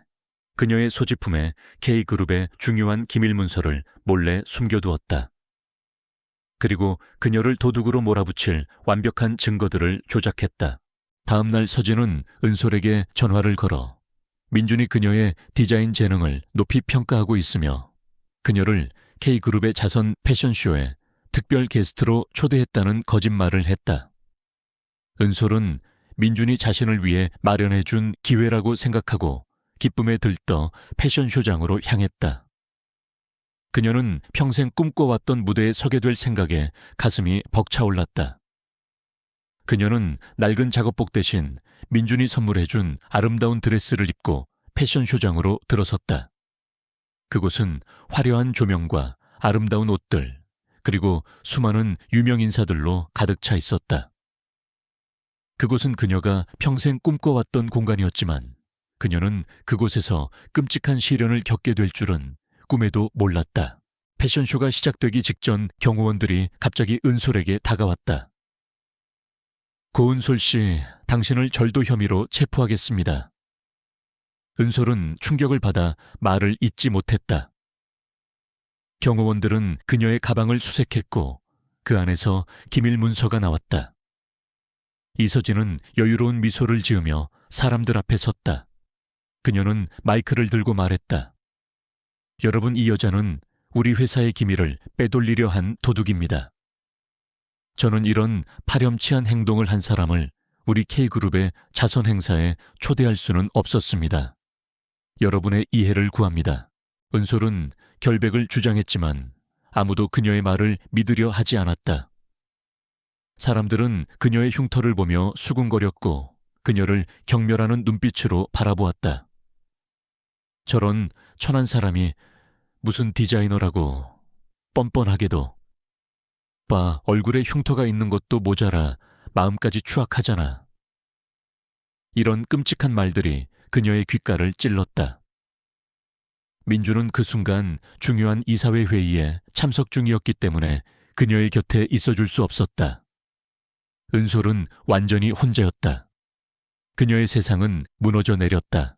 그녀의 소지품에 K그룹의 중요한 기밀 문서를 몰래 숨겨두었다. 그리고 그녀를 도둑으로 몰아붙일 완벽한 증거들을 조작했다. 다음 날 서진은 은솔에게 전화를 걸어 민준이 그녀의 디자인 재능을 높이 평가하고 있으며 그녀를 K그룹의 자선 패션쇼에 특별 게스트로 초대했다는 거짓말을 했다. 은솔은 민준이 자신을 위해 마련해준 기회라고 생각하고 기쁨에 들떠 패션쇼장으로 향했다. 그녀는 평생 꿈꿔왔던 무대에 서게 될 생각에 가슴이 벅차올랐다. 그녀는 낡은 작업복 대신 민준이 선물해준 아름다운 드레스를 입고 패션쇼장으로 들어섰다. 그곳은 화려한 조명과 아름다운 옷들, 그리고 수많은 유명 인사들로 가득 차 있었다. 그곳은 그녀가 평생 꿈꿔왔던 공간이었지만 그녀는 그곳에서 끔찍한 시련을 겪게 될 줄은 꿈에도 몰랐다. 패션쇼가 시작되기 직전 경호원들이 갑자기 은솔에게 다가왔다. 고은솔 씨, 당신을 절도 혐의로 체포하겠습니다. 은솔은 충격을 받아 말을 잇지 못했다. 경호원들은 그녀의 가방을 수색했고 그 안에서 기밀 문서가 나왔다. 이서진은 여유로운 미소를 지으며 사람들 앞에 섰다. 그녀는 마이크를 들고 말했다. 여러분, 이 여자는 우리 회사의 기밀을 빼돌리려 한 도둑입니다. 저는 이런 파렴치한 행동을 한 사람을 우리 K그룹의 자선 행사에 초대할 수는 없었습니다. 여러분의 이해를 구합니다. 은솔은 결백을 주장했지만 아무도 그녀의 말을 믿으려 하지 않았다. 사람들은 그녀의 흉터를 보며 수군거렸고 그녀를 경멸하는 눈빛으로 바라보았다. 저런 천한 사람이 무슨 디자이너라고, 뻔뻔하게도. 봐, 얼굴에 흉터가 있는 것도 모자라 마음까지 추악하잖아. 이런 끔찍한 말들이 그녀의 귓가를 찔렀다. 민주는 그 순간 중요한 이사회 회의에 참석 중이었기 때문에 그녀의 곁에 있어줄 수 없었다. 은솔은 완전히 혼자였다. 그녀의 세상은 무너져 내렸다.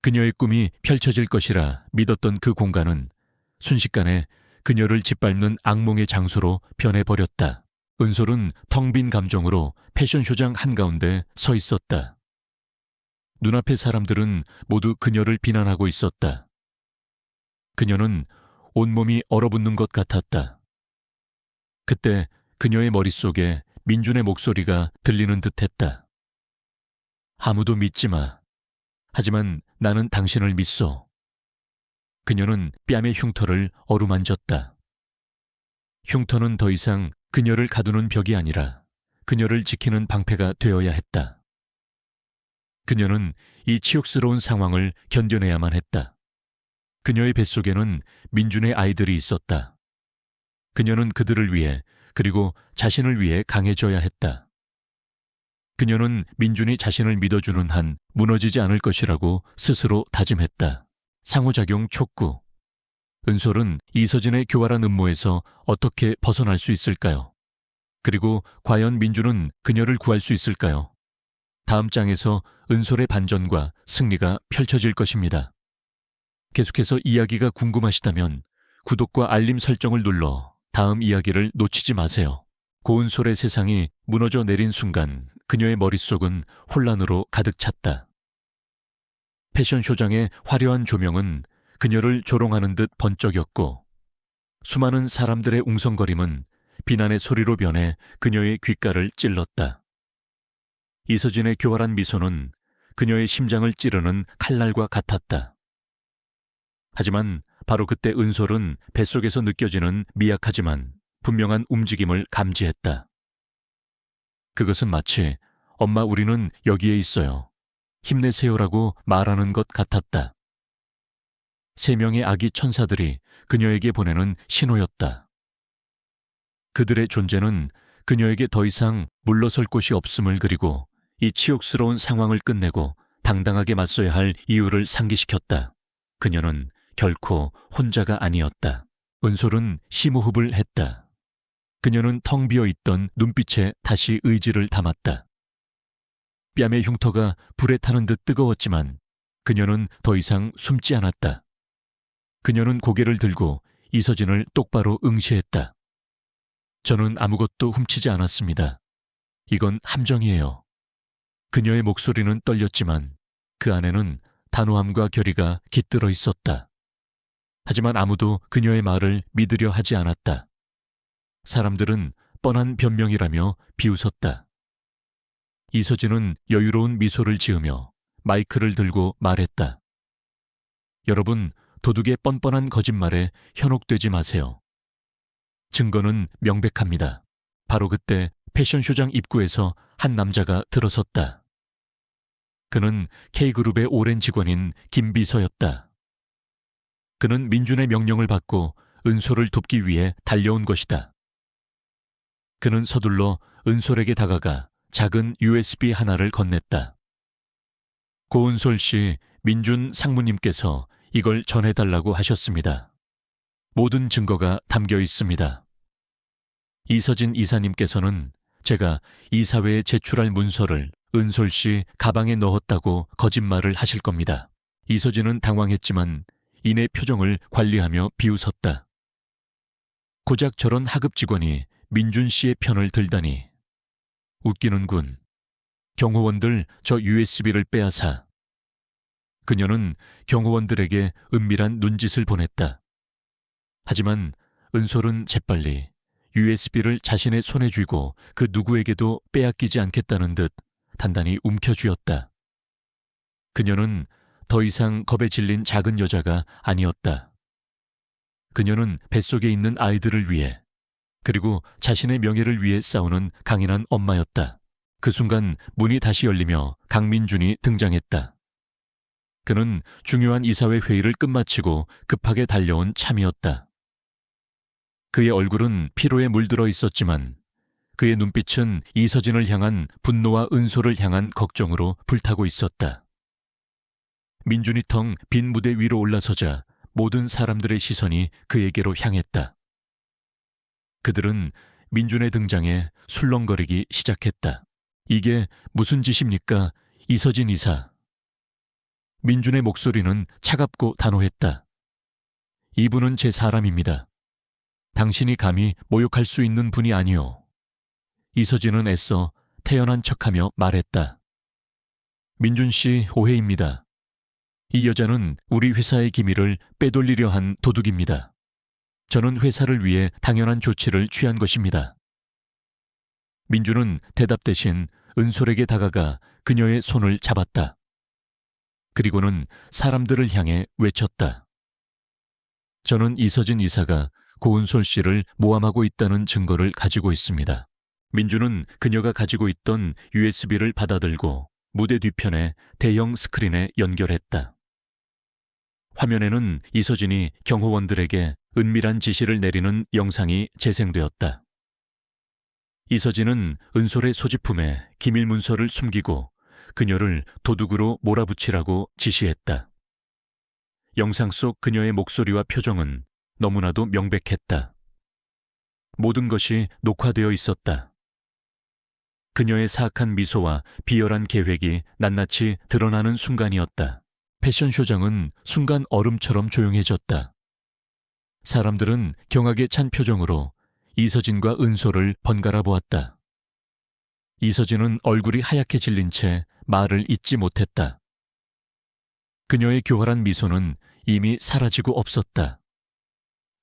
그녀의 꿈이 펼쳐질 것이라 믿었던 그 공간은 순식간에 그녀를 짓밟는 악몽의 장소로 변해버렸다. 은솔은 텅 빈 감정으로 패션쇼장 한가운데 서 있었다. 눈앞의 사람들은 모두 그녀를 비난하고 있었다. 그녀는 온몸이 얼어붙는 것 같았다. 그때 그녀의 머릿속에 민준의 목소리가 들리는 듯했다. 아무도 믿지 마. 하지만 나는 당신을 믿소. 그녀는 뺨의 흉터를 어루만졌다. 흉터는 더 이상 그녀를 가두는 벽이 아니라 그녀를 지키는 방패가 되어야 했다. 그녀는 이 치욕스러운 상황을 견뎌내야만 했다. 그녀의 뱃속에는 민준의 아이들이 있었다. 그녀는 그들을 위해 그리고 자신을 위해 강해져야 했다. 그녀는 민준이 자신을 믿어주는 한 무너지지 않을 것이라고 스스로 다짐했다. 상호작용 촉구. 은솔은 이서진의 교활한 음모에서 어떻게 벗어날 수 있을까요? 그리고 과연 민준은 그녀를 구할 수 있을까요? 다음 장에서 은솔의 반전과 승리가 펼쳐질 것입니다. 계속해서 이야기가 궁금하시다면 구독과 알림 설정을 눌러 다음 이야기를 놓치지 마세요. 고은솔의 세상이 무너져 내린 순간 그녀의 머릿속은 혼란으로 가득 찼다. 패션쇼장의 화려한 조명은 그녀를 조롱하는 듯 번쩍였고 수많은 사람들의 웅성거림은 비난의 소리로 변해 그녀의 귓가를 찔렀다. 이서진의 교활한 미소는 그녀의 심장을 찌르는 칼날과 같았다. 하지만 바로 그때 은솔은 뱃속에서 느껴지는 미약하지만 분명한 움직임을 감지했다. 그것은 마치 엄마 우리는 여기에 있어요. 힘내세요라고 말하는 것 같았다. 3명의 아기 천사들이 그녀에게 보내는 신호였다. 그들의 존재는 그녀에게 더 이상 물러설 곳이 없음을 그리고 이 치욕스러운 상황을 끝내고 당당하게 맞서야 할 이유를 상기시켰다. 그녀는 결코 혼자가 아니었다. 은솔은 심호흡을 했다. 그녀는 텅 비어 있던 눈빛에 다시 의지를 담았다. 뺨의 흉터가 불에 타는 듯 뜨거웠지만 그녀는 더 이상 숨지 않았다. 그녀는 고개를 들고 이서진을 똑바로 응시했다. 저는 아무것도 훔치지 않았습니다. 이건 함정이에요. 그녀의 목소리는 떨렸지만 그 안에는 단호함과 결의가 깃들어 있었다. 하지만 아무도 그녀의 말을 믿으려 하지 않았다. 사람들은 뻔한 변명이라며 비웃었다. 이서진은 여유로운 미소를 지으며 마이크를 들고 말했다. 여러분, 도둑의 뻔뻔한 거짓말에 현혹되지 마세요. 증거는 명백합니다. 바로 그때 패션쇼장 입구에서 한 남자가 들어섰다. 그는 K그룹의 오랜 직원인 김비서였다. 그는 민준의 명령을 받고 은솔을 돕기 위해 달려온 것이다. 그는 서둘러 은솔에게 다가가 작은 USB 하나를 건넸다. 고은솔 씨, 민준 상무님께서 이걸 전해달라고 하셨습니다. 모든 증거가 담겨 있습니다. 이서진 이사님께서는 제가 이사회에 제출할 문서를 은솔 씨 가방에 넣었다고 거짓말을 하실 겁니다. 이서진은 당황했지만 이내 표정을 관리하며 비웃었다. 고작 저런 하급 직원이 민준 씨의 편을 들다니. 웃기는군. 경호원들 저 USB를 빼앗아. 그녀는 경호원들에게 은밀한 눈짓을 보냈다. 하지만 은솔은 재빨리 USB를 자신의 손에 쥐고 그 누구에게도 빼앗기지 않겠다는 듯 단단히 움켜쥐었다. 그녀는 더 이상 겁에 질린 작은 여자가 아니었다. 그녀는 뱃속에 있는 아이들을 위해, 그리고 자신의 명예를 위해 싸우는 강인한 엄마였다. 그 순간 문이 다시 열리며 강민준이 등장했다. 그는 중요한 이사회 회의를 끝마치고 급하게 달려온 참이었다. 그의 얼굴은 피로에 물들어 있었지만 그의 눈빛은 이서진을 향한 분노와 은솔을 향한 걱정으로 불타고 있었다. 민준이 텅 빈 무대 위로 올라서자 모든 사람들의 시선이 그에게로 향했다. 그들은 민준의 등장에 술렁거리기 시작했다. 이게 무슨 짓입니까, 이서진 이사? 민준의 목소리는 차갑고 단호했다. 이분은 제 사람입니다. 당신이 감히 모욕할 수 있는 분이 아니오. 이서진은 애써 태연한 척하며 말했다. 민준 씨 오해입니다. 이 여자는 우리 회사의 기밀을 빼돌리려 한 도둑입니다. 저는 회사를 위해 당연한 조치를 취한 것입니다. 민준은 대답 대신 은솔에게 다가가 그녀의 손을 잡았다. 그리고는 사람들을 향해 외쳤다. 저는 이서진 이사가 고은솔 씨를 모함하고 있다는 증거를 가지고 있습니다. 민준은 그녀가 가지고 있던 USB를 받아들고 무대 뒤편에 대형 스크린에 연결했다. 화면에는 이서진이 경호원들에게 은밀한 지시를 내리는 영상이 재생되었다. 이서진은 은솔의 소지품에 기밀 문서를 숨기고 그녀를 도둑으로 몰아붙이라고 지시했다. 영상 속 그녀의 목소리와 표정은 너무나도 명백했다. 모든 것이 녹화되어 있었다. 그녀의 사악한 미소와 비열한 계획이 낱낱이 드러나는 순간이었다. 패션쇼장은 순간 얼음처럼 조용해졌다. 사람들은 경악에 찬 표정으로 이서진과 은솔을 번갈아 보았다. 이서진은 얼굴이 하얗게 질린 채 말을 잇지 못했다. 그녀의 교활한 미소는 이미 사라지고 없었다.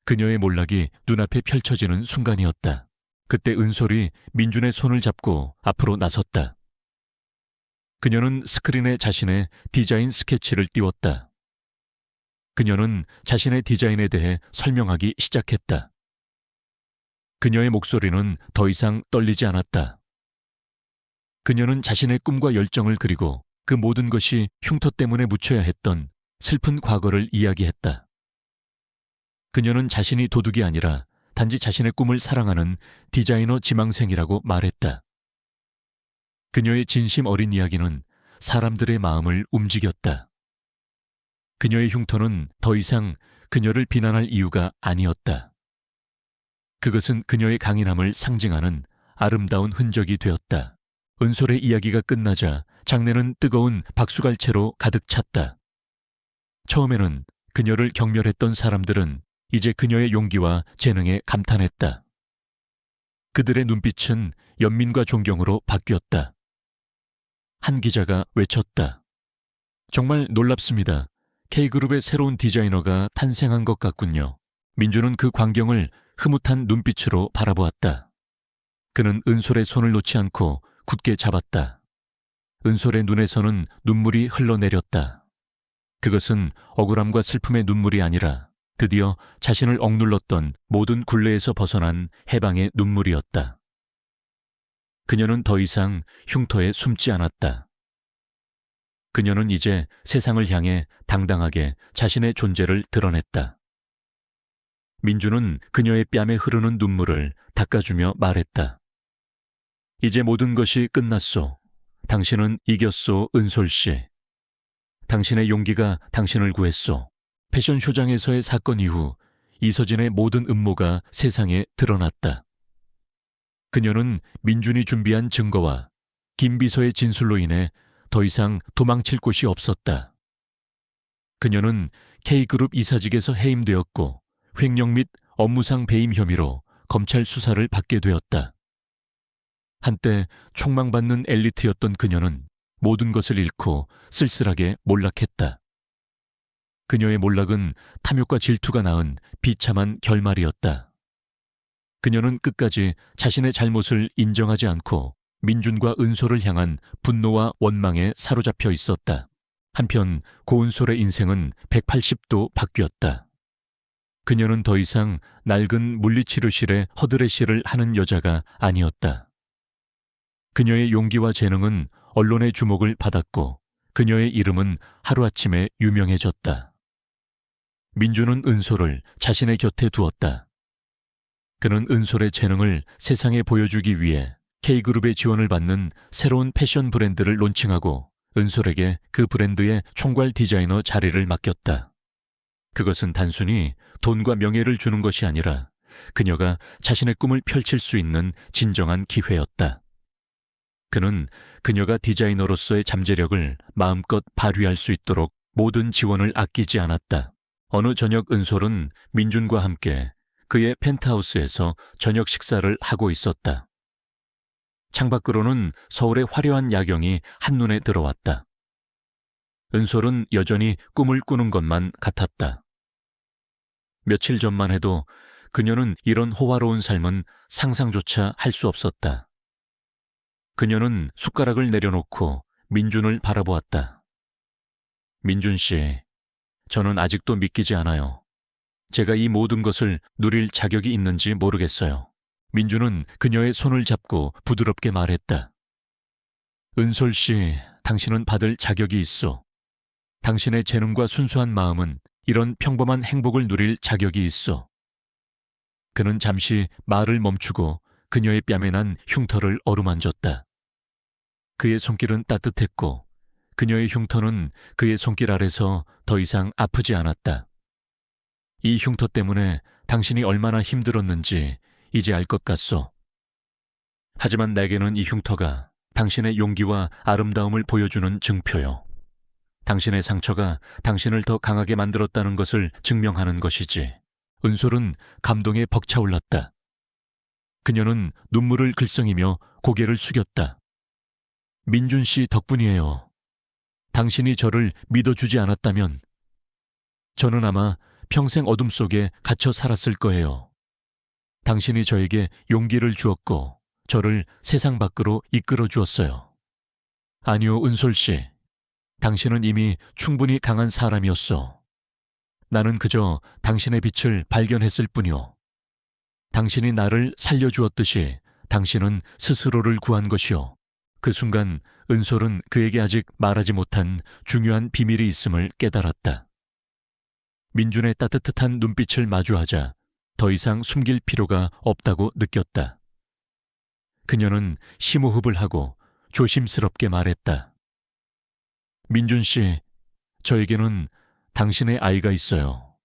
그녀의 몰락이 눈앞에 펼쳐지는 순간이었다. 그때 은솔이 민준의 손을 잡고 앞으로 나섰다. 그녀는 스크린에 자신의 디자인 스케치를 띄웠다. 그녀는 자신의 디자인에 대해 설명하기 시작했다. 그녀의 목소리는 더 이상 떨리지 않았다. 그녀는 자신의 꿈과 열정을 그리고 그 모든 것이 흉터 때문에 묻혀야 했던 슬픈 과거를 이야기했다. 그녀는 자신이 도둑이 아니라 단지 자신의 꿈을 사랑하는 디자이너 지망생이라고 말했다. 그녀의 진심 어린 이야기는 사람들의 마음을 움직였다. 그녀의 흉터는 더 이상 그녀를 비난할 이유가 아니었다. 그것은 그녀의 강인함을 상징하는 아름다운 흔적이 되었다. 은솔의 이야기가 끝나자 장내는 뜨거운 박수갈채로 가득 찼다. 처음에는 그녀를 경멸했던 사람들은 이제 그녀의 용기와 재능에 감탄했다. 그들의 눈빛은 연민과 존경으로 바뀌었다. 한 기자가 외쳤다. 정말 놀랍습니다. K그룹의 새로운 디자이너가 탄생한 것 같군요. 민주는 그 광경을 흐뭇한 눈빛으로 바라보았다. 그는 은솔의 손을 놓지 않고 굳게 잡았다. 은솔의 눈에서는 눈물이 흘러내렸다. 그것은 억울함과 슬픔의 눈물이 아니라 드디어 자신을 억눌렀던 모든 굴레에서 벗어난 해방의 눈물이었다. 그녀는 더 이상 흉터에 숨지 않았다. 그녀는 이제 세상을 향해 당당하게 자신의 존재를 드러냈다. 민주는 그녀의 뺨에 흐르는 눈물을 닦아주며 말했다. 이제 모든 것이 끝났소. 당신은 이겼소, 은솔 씨. 당신의 용기가 당신을 구했소. 패션쇼장에서의 사건 이후 이서진의 모든 음모가 세상에 드러났다. 그녀는 민준이 준비한 증거와 김 비서의 진술로 인해 더 이상 도망칠 곳이 없었다. 그녀는 K그룹 이사직에서 해임되었고 횡령 및 업무상 배임 혐의로 검찰 수사를 받게 되었다. 한때 촉망받는 엘리트였던 그녀는 모든 것을 잃고 쓸쓸하게 몰락했다. 그녀의 몰락은 탐욕과 질투가 낳은 비참한 결말이었다. 그녀는 끝까지 자신의 잘못을 인정하지 않고 민준과 은솔을 향한 분노와 원망에 사로잡혀 있었다. 한편 고은솔의 인생은 180도 바뀌었다. 그녀는 더 이상 낡은 물리치료실에 허드레시를 하는 여자가 아니었다. 그녀의 용기와 재능은 언론의 주목을 받았고 그녀의 이름은 하루아침에 유명해졌다. 민주는 은솔을 자신의 곁에 두었다. 그는 은솔의 재능을 세상에 보여주기 위해 K그룹의 지원을 받는 새로운 패션 브랜드를 론칭하고 은솔에게 그 브랜드의 총괄 디자이너 자리를 맡겼다. 그것은 단순히 돈과 명예를 주는 것이 아니라 그녀가 자신의 꿈을 펼칠 수 있는 진정한 기회였다. 그는 그녀가 디자이너로서의 잠재력을 마음껏 발휘할 수 있도록 모든 지원을 아끼지 않았다. 어느 저녁 은솔은 민준과 함께 그의 펜트하우스에서 저녁 식사를 하고 있었다. 창밖으로는 서울의 화려한 야경이 한눈에 들어왔다. 은솔은 여전히 꿈을 꾸는 것만 같았다. 며칠 전만 해도 그녀는 이런 호화로운 삶은 상상조차 할 수 없었다. 그녀는 숟가락을 내려놓고 민준을 바라보았다. 민준 씨, 저는 아직도 믿기지 않아요. 제가 이 모든 것을 누릴 자격이 있는지 모르겠어요. 민준은 그녀의 손을 잡고 부드럽게 말했다. 은솔 씨, 당신은 받을 자격이 있어. 당신의 재능과 순수한 마음은 이런 평범한 행복을 누릴 자격이 있어. 그는 잠시 말을 멈추고 그녀의 뺨에 난 흉터를 어루만졌다. 그의 손길은 따뜻했고 그녀의 흉터는 그의 손길 아래서 더 이상 아프지 않았다. 이 흉터 때문에 당신이 얼마나 힘들었는지 이제 알 것 같소. 하지만 내게는 이 흉터가 당신의 용기와 아름다움을 보여주는 증표요. 당신의 상처가 당신을 더 강하게 만들었다는 것을 증명하는 것이지. 은솔은 감동에 벅차올랐다. 그녀는 눈물을 글썽이며 고개를 숙였다. 민준 씨 덕분이에요. 당신이 저를 믿어주지 않았다면 저는 아마 평생 어둠 속에 갇혀 살았을 거예요. 당신이 저에게 용기를 주었고 저를 세상 밖으로 이끌어 주었어요. 아니요, 은솔 씨. 당신은 이미 충분히 강한 사람이었어. 나는 그저 당신의 빛을 발견했을 뿐이요. 당신이 나를 살려주었듯이 당신은 스스로를 구한 것이요. 그 순간 은솔은 그에게 아직 말하지 못한 중요한 비밀이 있음을 깨달았다. 민준의 따뜻한 눈빛을 마주하자 더 이상 숨길 필요가 없다고 느꼈다. 그녀는 심호흡을 하고 조심스럽게 말했다. 민준 씨, 저에게는 당신의 아이가 있어요.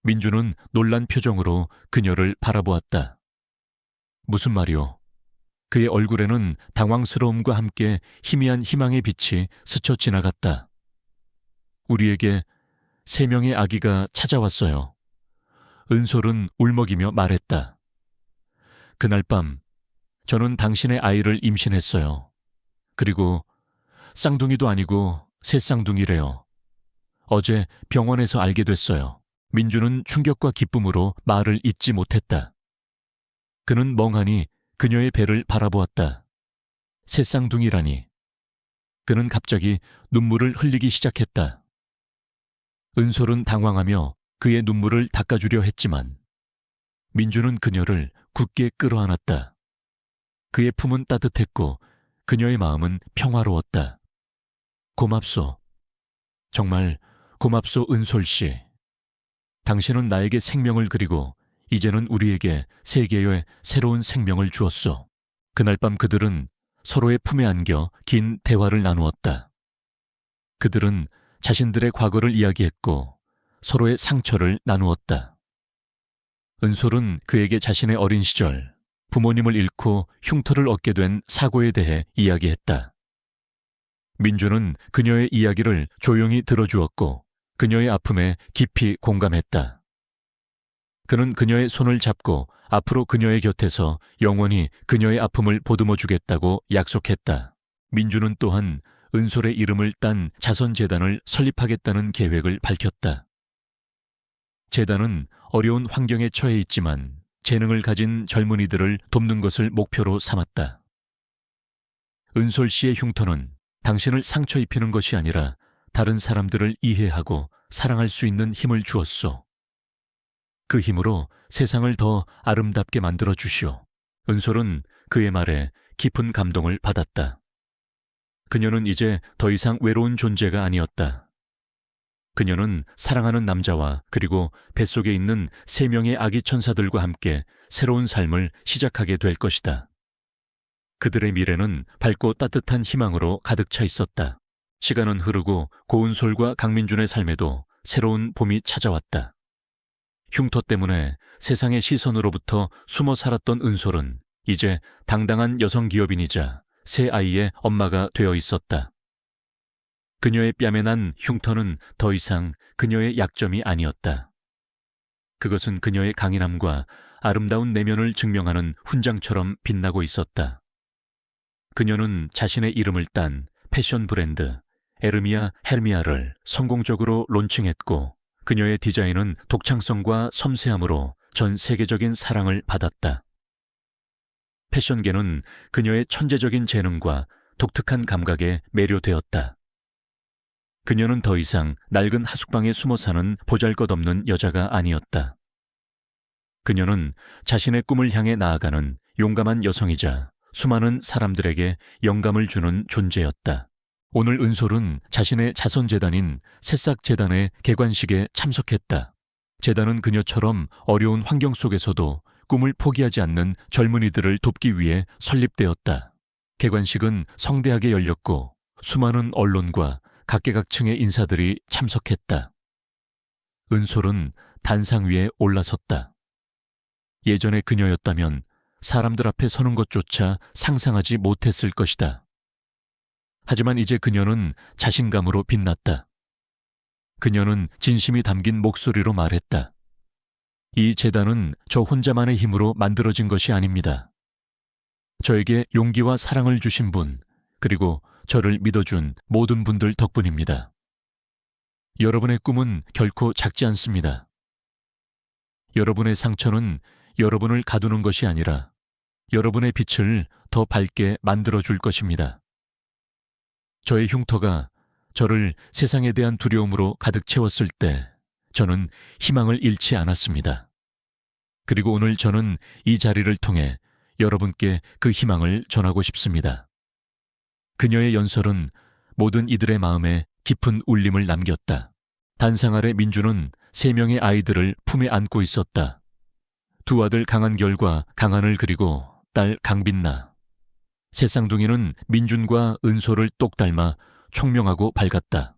민준은 놀란 표정으로 그녀를 바라보았다. 무슨 말이요? 그의 얼굴에는 당황스러움과 함께 희미한 희망의 빛이 스쳐 지나갔다. 우리에게 3명의 아기가 찾아왔어요. 은솔은 울먹이며 말했다. 그날 밤 저는 당신의 아이를 임신했어요. 그리고 쌍둥이도 아니고 새쌍둥이래요. 어제 병원에서 알게 됐어요. 민주는 충격과 기쁨으로 말을 잇지 못했다. 그는 멍하니 그녀의 배를 바라보았다. 새쌍둥이라니. 그는 갑자기 눈물을 흘리기 시작했다. 은솔은 당황하며 그의 눈물을 닦아주려 했지만 민주는 그녀를 굳게 끌어안았다. 그의 품은 따뜻했고 그녀의 마음은 평화로웠다. 고맙소. 정말 고맙소, 은솔 씨. 당신은 나에게 생명을 그리고 이제는 우리에게 세계의 새로운 생명을 주었소. 그날 밤 그들은 서로의 품에 안겨 긴 대화를 나누었다. 그들은 자신들의 과거를 이야기했고 서로의 상처를 나누었다. 은솔은 그에게 자신의 어린 시절 부모님을 잃고 흉터를 얻게 된 사고에 대해 이야기했다. 민주는 그녀의 이야기를 조용히 들어주었고 그녀의 아픔에 깊이 공감했다. 그는 그녀의 손을 잡고 앞으로 그녀의 곁에서 영원히 그녀의 아픔을 보듬어 주겠다고 약속했다. 민주는 또한 은솔의 이름을 딴 자선재단을 설립하겠다는 계획을 밝혔다. 재단은 어려운 환경에 처해 있지만 재능을 가진 젊은이들을 돕는 것을 목표로 삼았다. 은솔 씨의 흉터는 당신을 상처 입히는 것이 아니라 다른 사람들을 이해하고 사랑할 수 있는 힘을 주었소. 그 힘으로 세상을 더 아름답게 만들어 주시오. 은솔은 그의 말에 깊은 감동을 받았다. 그녀는 이제 더 이상 외로운 존재가 아니었다. 그녀는 사랑하는 남자와 그리고 뱃속에 있는 3명의 아기 천사들과 함께 새로운 삶을 시작하게 될 것이다. 그들의 미래는 밝고 따뜻한 희망으로 가득 차 있었다. 시간은 흐르고 고은솔과 강민준의 삶에도 새로운 봄이 찾아왔다. 흉터 때문에 세상의 시선으로부터 숨어 살았던 은솔은 이제 당당한 여성 기업인이자 새 아이의 엄마가 되어 있었다. 그녀의 뺨에 난 흉터는 더 이상 그녀의 약점이 아니었다. 그것은 그녀의 강인함과 아름다운 내면을 증명하는 훈장처럼 빛나고 있었다. 그녀는 자신의 이름을 딴 패션 브랜드 에르미아 헤르미아를 성공적으로 론칭했고 그녀의 디자인은 독창성과 섬세함으로 전 세계적인 사랑을 받았다. 패션계는 그녀의 천재적인 재능과 독특한 감각에 매료되었다. 그녀는 더 이상 낡은 하숙방에 숨어 사는 보잘것없는 여자가 아니었다. 그녀는 자신의 꿈을 향해 나아가는 용감한 여성이자 수많은 사람들에게 영감을 주는 존재였다. 오늘 은솔은 자신의 자선재단인 새싹재단의 개관식에 참석했다. 재단은 그녀처럼 어려운 환경 속에서도 꿈을 포기하지 않는 젊은이들을 돕기 위해 설립되었다. 개관식은 성대하게 열렸고 수많은 언론과 각계각층의 인사들이 참석했다. 은솔은 단상 위에 올라섰다. 예전의 그녀였다면 사람들 앞에 서는 것조차 상상하지 못했을 것이다. 하지만 이제 그녀는 자신감으로 빛났다. 그녀는 진심이 담긴 목소리로 말했다. 이 재단은 저 혼자만의 힘으로 만들어진 것이 아닙니다. 저에게 용기와 사랑을 주신 분, 그리고 저를 믿어준 모든 분들 덕분입니다. 여러분의 꿈은 결코 작지 않습니다. 여러분의 상처는 여러분을 가두는 것이 아니라 여러분의 빛을 더 밝게 만들어줄 것입니다. 저의 흉터가 저를 세상에 대한 두려움으로 가득 채웠을 때 저는 희망을 잃지 않았습니다. 그리고 오늘 저는 이 자리를 통해 여러분께 그 희망을 전하고 싶습니다. 그녀의 연설은 모든 이들의 마음에 깊은 울림을 남겼다. 단상 아래 민주는 3명의 아이들을 품에 안고 있었다. 2 아들 강한결과 강한을 그리고 딸 강빛나. 새 쌍둥이는 민준과 은솔을 똑 닮아 총명하고 밝았다.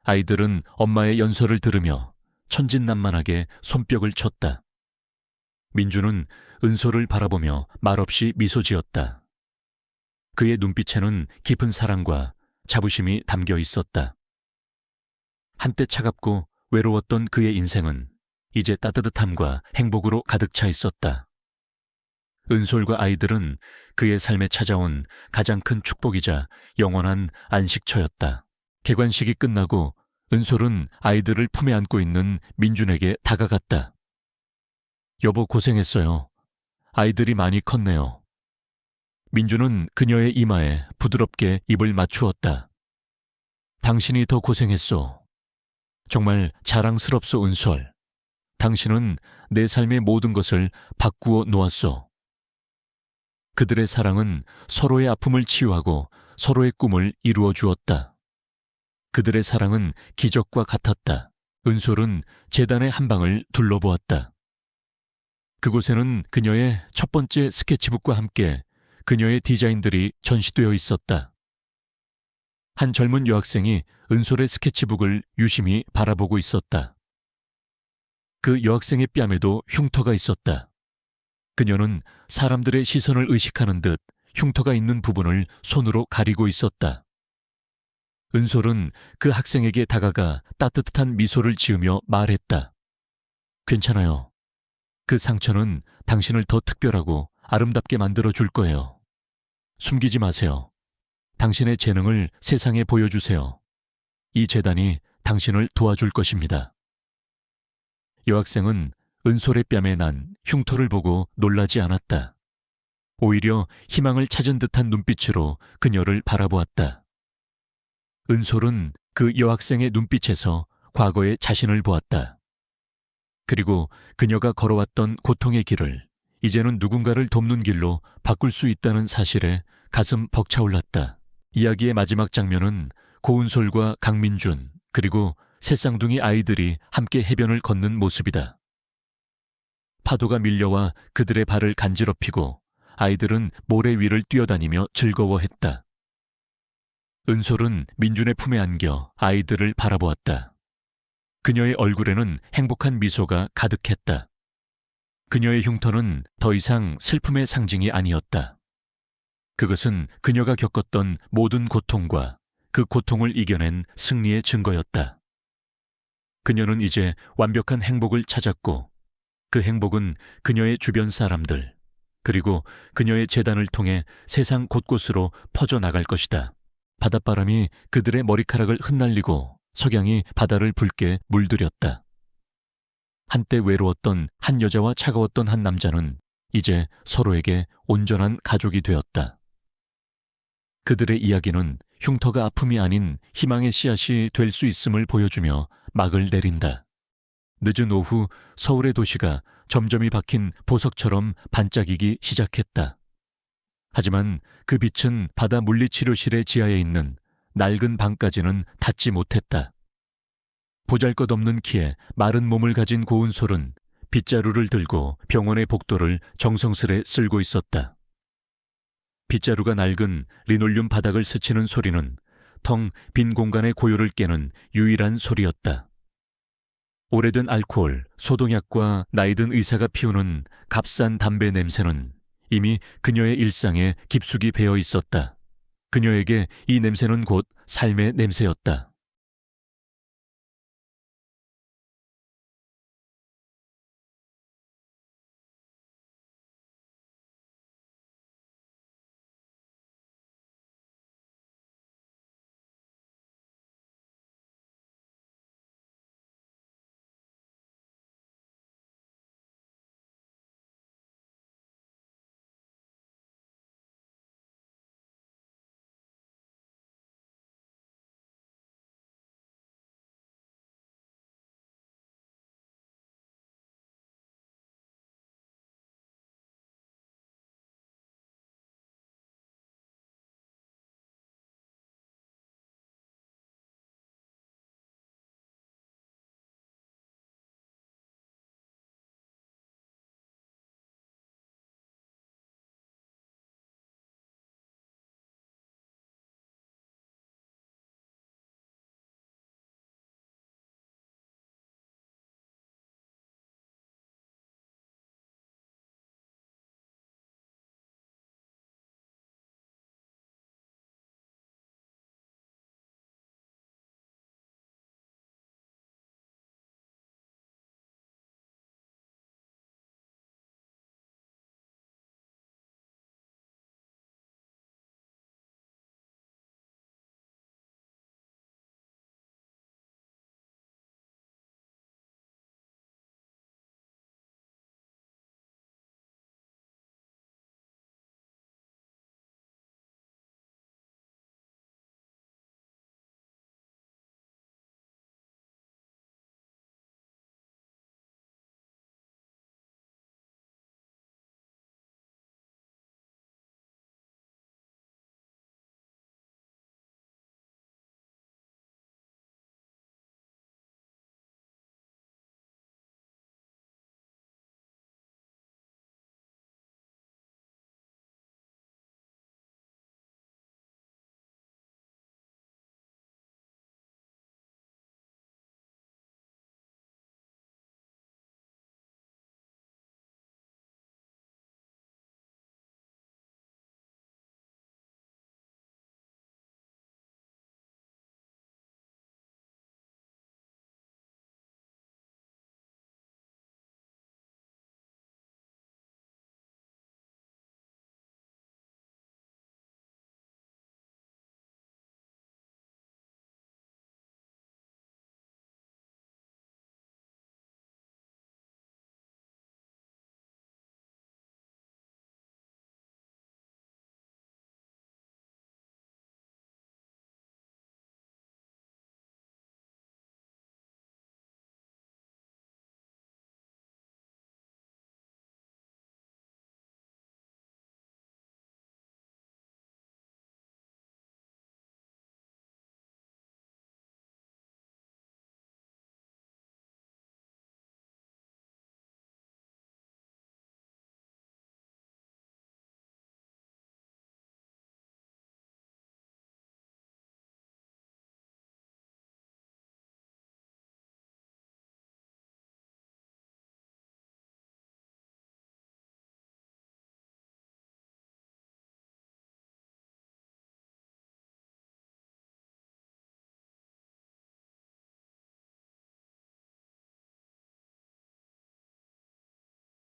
아이들은 엄마의 연설을 들으며 천진난만하게 손뼉을 쳤다. 민준은 은솔을 바라보며 말없이 미소 지었다. 그의 눈빛에는 깊은 사랑과 자부심이 담겨 있었다. 한때 차갑고 외로웠던 그의 인생은 이제 따뜻함과 행복으로 가득 차 있었다. 은솔과 아이들은 그의 삶에 찾아온 가장 큰 축복이자 영원한 안식처였다. 개관식이 끝나고 은솔은 아이들을 품에 안고 있는 민준에게 다가갔다. 여보 고생했어요. 아이들이 많이 컸네요. 민준은 그녀의 이마에 부드럽게 입을 맞추었다. 당신이 더 고생했소. 정말 자랑스럽소 은솔. 당신은 내 삶의 모든 것을 바꾸어 놓았소. 그들의 사랑은 서로의 아픔을 치유하고 서로의 꿈을 이루어 주었다. 그들의 사랑은 기적과 같았다. 은솔은 재단의 한 방을 둘러보았다. 그곳에는 그녀의 첫 번째 스케치북과 함께 그녀의 디자인들이 전시되어 있었다. 한 젊은 여학생이 은솔의 스케치북을 유심히 바라보고 있었다. 그 여학생의 뺨에도 흉터가 있었다. 그녀는 사람들의 시선을 의식하는 듯 흉터가 있는 부분을 손으로 가리고 있었다. 은솔은 그 학생에게 다가가 따뜻한 미소를 지으며 말했다. 괜찮아요. 그 상처는 당신을 더 특별하고 아름답게 만들어 줄 거예요. 숨기지 마세요. 당신의 재능을 세상에 보여주세요. 이 재단이 당신을 도와줄 것입니다. 여학생은 은솔의 뺨에 난 흉터를 보고 놀라지 않았다. 오히려 희망을 찾은 듯한 눈빛으로 그녀를 바라보았다. 은솔은 그 여학생의 눈빛에서 과거의 자신을 보았다. 그리고 그녀가 걸어왔던 고통의 길을 이제는 누군가를 돕는 길로 바꿀 수 있다는 사실에 가슴 벅차올랐다. 이야기의 마지막 장면은 고은솔과 강민준 그리고 새 쌍둥이 아이들이 함께 해변을 걷는 모습이다. 파도가 밀려와 그들의 발을 간지럽히고 아이들은 모래 위를 뛰어다니며 즐거워했다. 은솔은 민준의 품에 안겨 아이들을 바라보았다. 그녀의 얼굴에는 행복한 미소가 가득했다. 그녀의 흉터는 더 이상 슬픔의 상징이 아니었다. 그것은 그녀가 겪었던 모든 고통과 그 고통을 이겨낸 승리의 증거였다. 그녀는 이제 완벽한 행복을 찾았고 그 행복은 그녀의 주변 사람들 그리고 그녀의 재단을 통해 세상 곳곳으로 퍼져나갈 것이다. 바닷바람이 그들의 머리카락을 흩날리고 석양이 바다를 붉게 물들였다. 한때 외로웠던 한 여자와 차가웠던 한 남자는 이제 서로에게 온전한 가족이 되었다. 그들의 이야기는 흉터가 아픔이 아닌 희망의 씨앗이 될 수 있음을 보여주며 막을 내린다. 늦은 오후 서울의 도시가 점점이 박힌 보석처럼 반짝이기 시작했다. 하지만 그 빛은 바다 물리치료실의 지하에 있는 낡은 방까지는 닿지 못했다. 보잘것없는 키에 마른 몸을 가진 고은솔은 빗자루를 들고 병원의 복도를 정성스레 쓸고 있었다. 빗자루가 낡은 리놀륨 바닥을 스치는 소리는 텅 빈 공간의 고요를 깨는 유일한 소리였다. 오래된 알코올, 소독약과 나이든 의사가 피우는 값싼 담배 냄새는 이미 그녀의 일상에 깊숙이 배어 있었다. 그녀에게 이 냄새는 곧 삶의 냄새였다.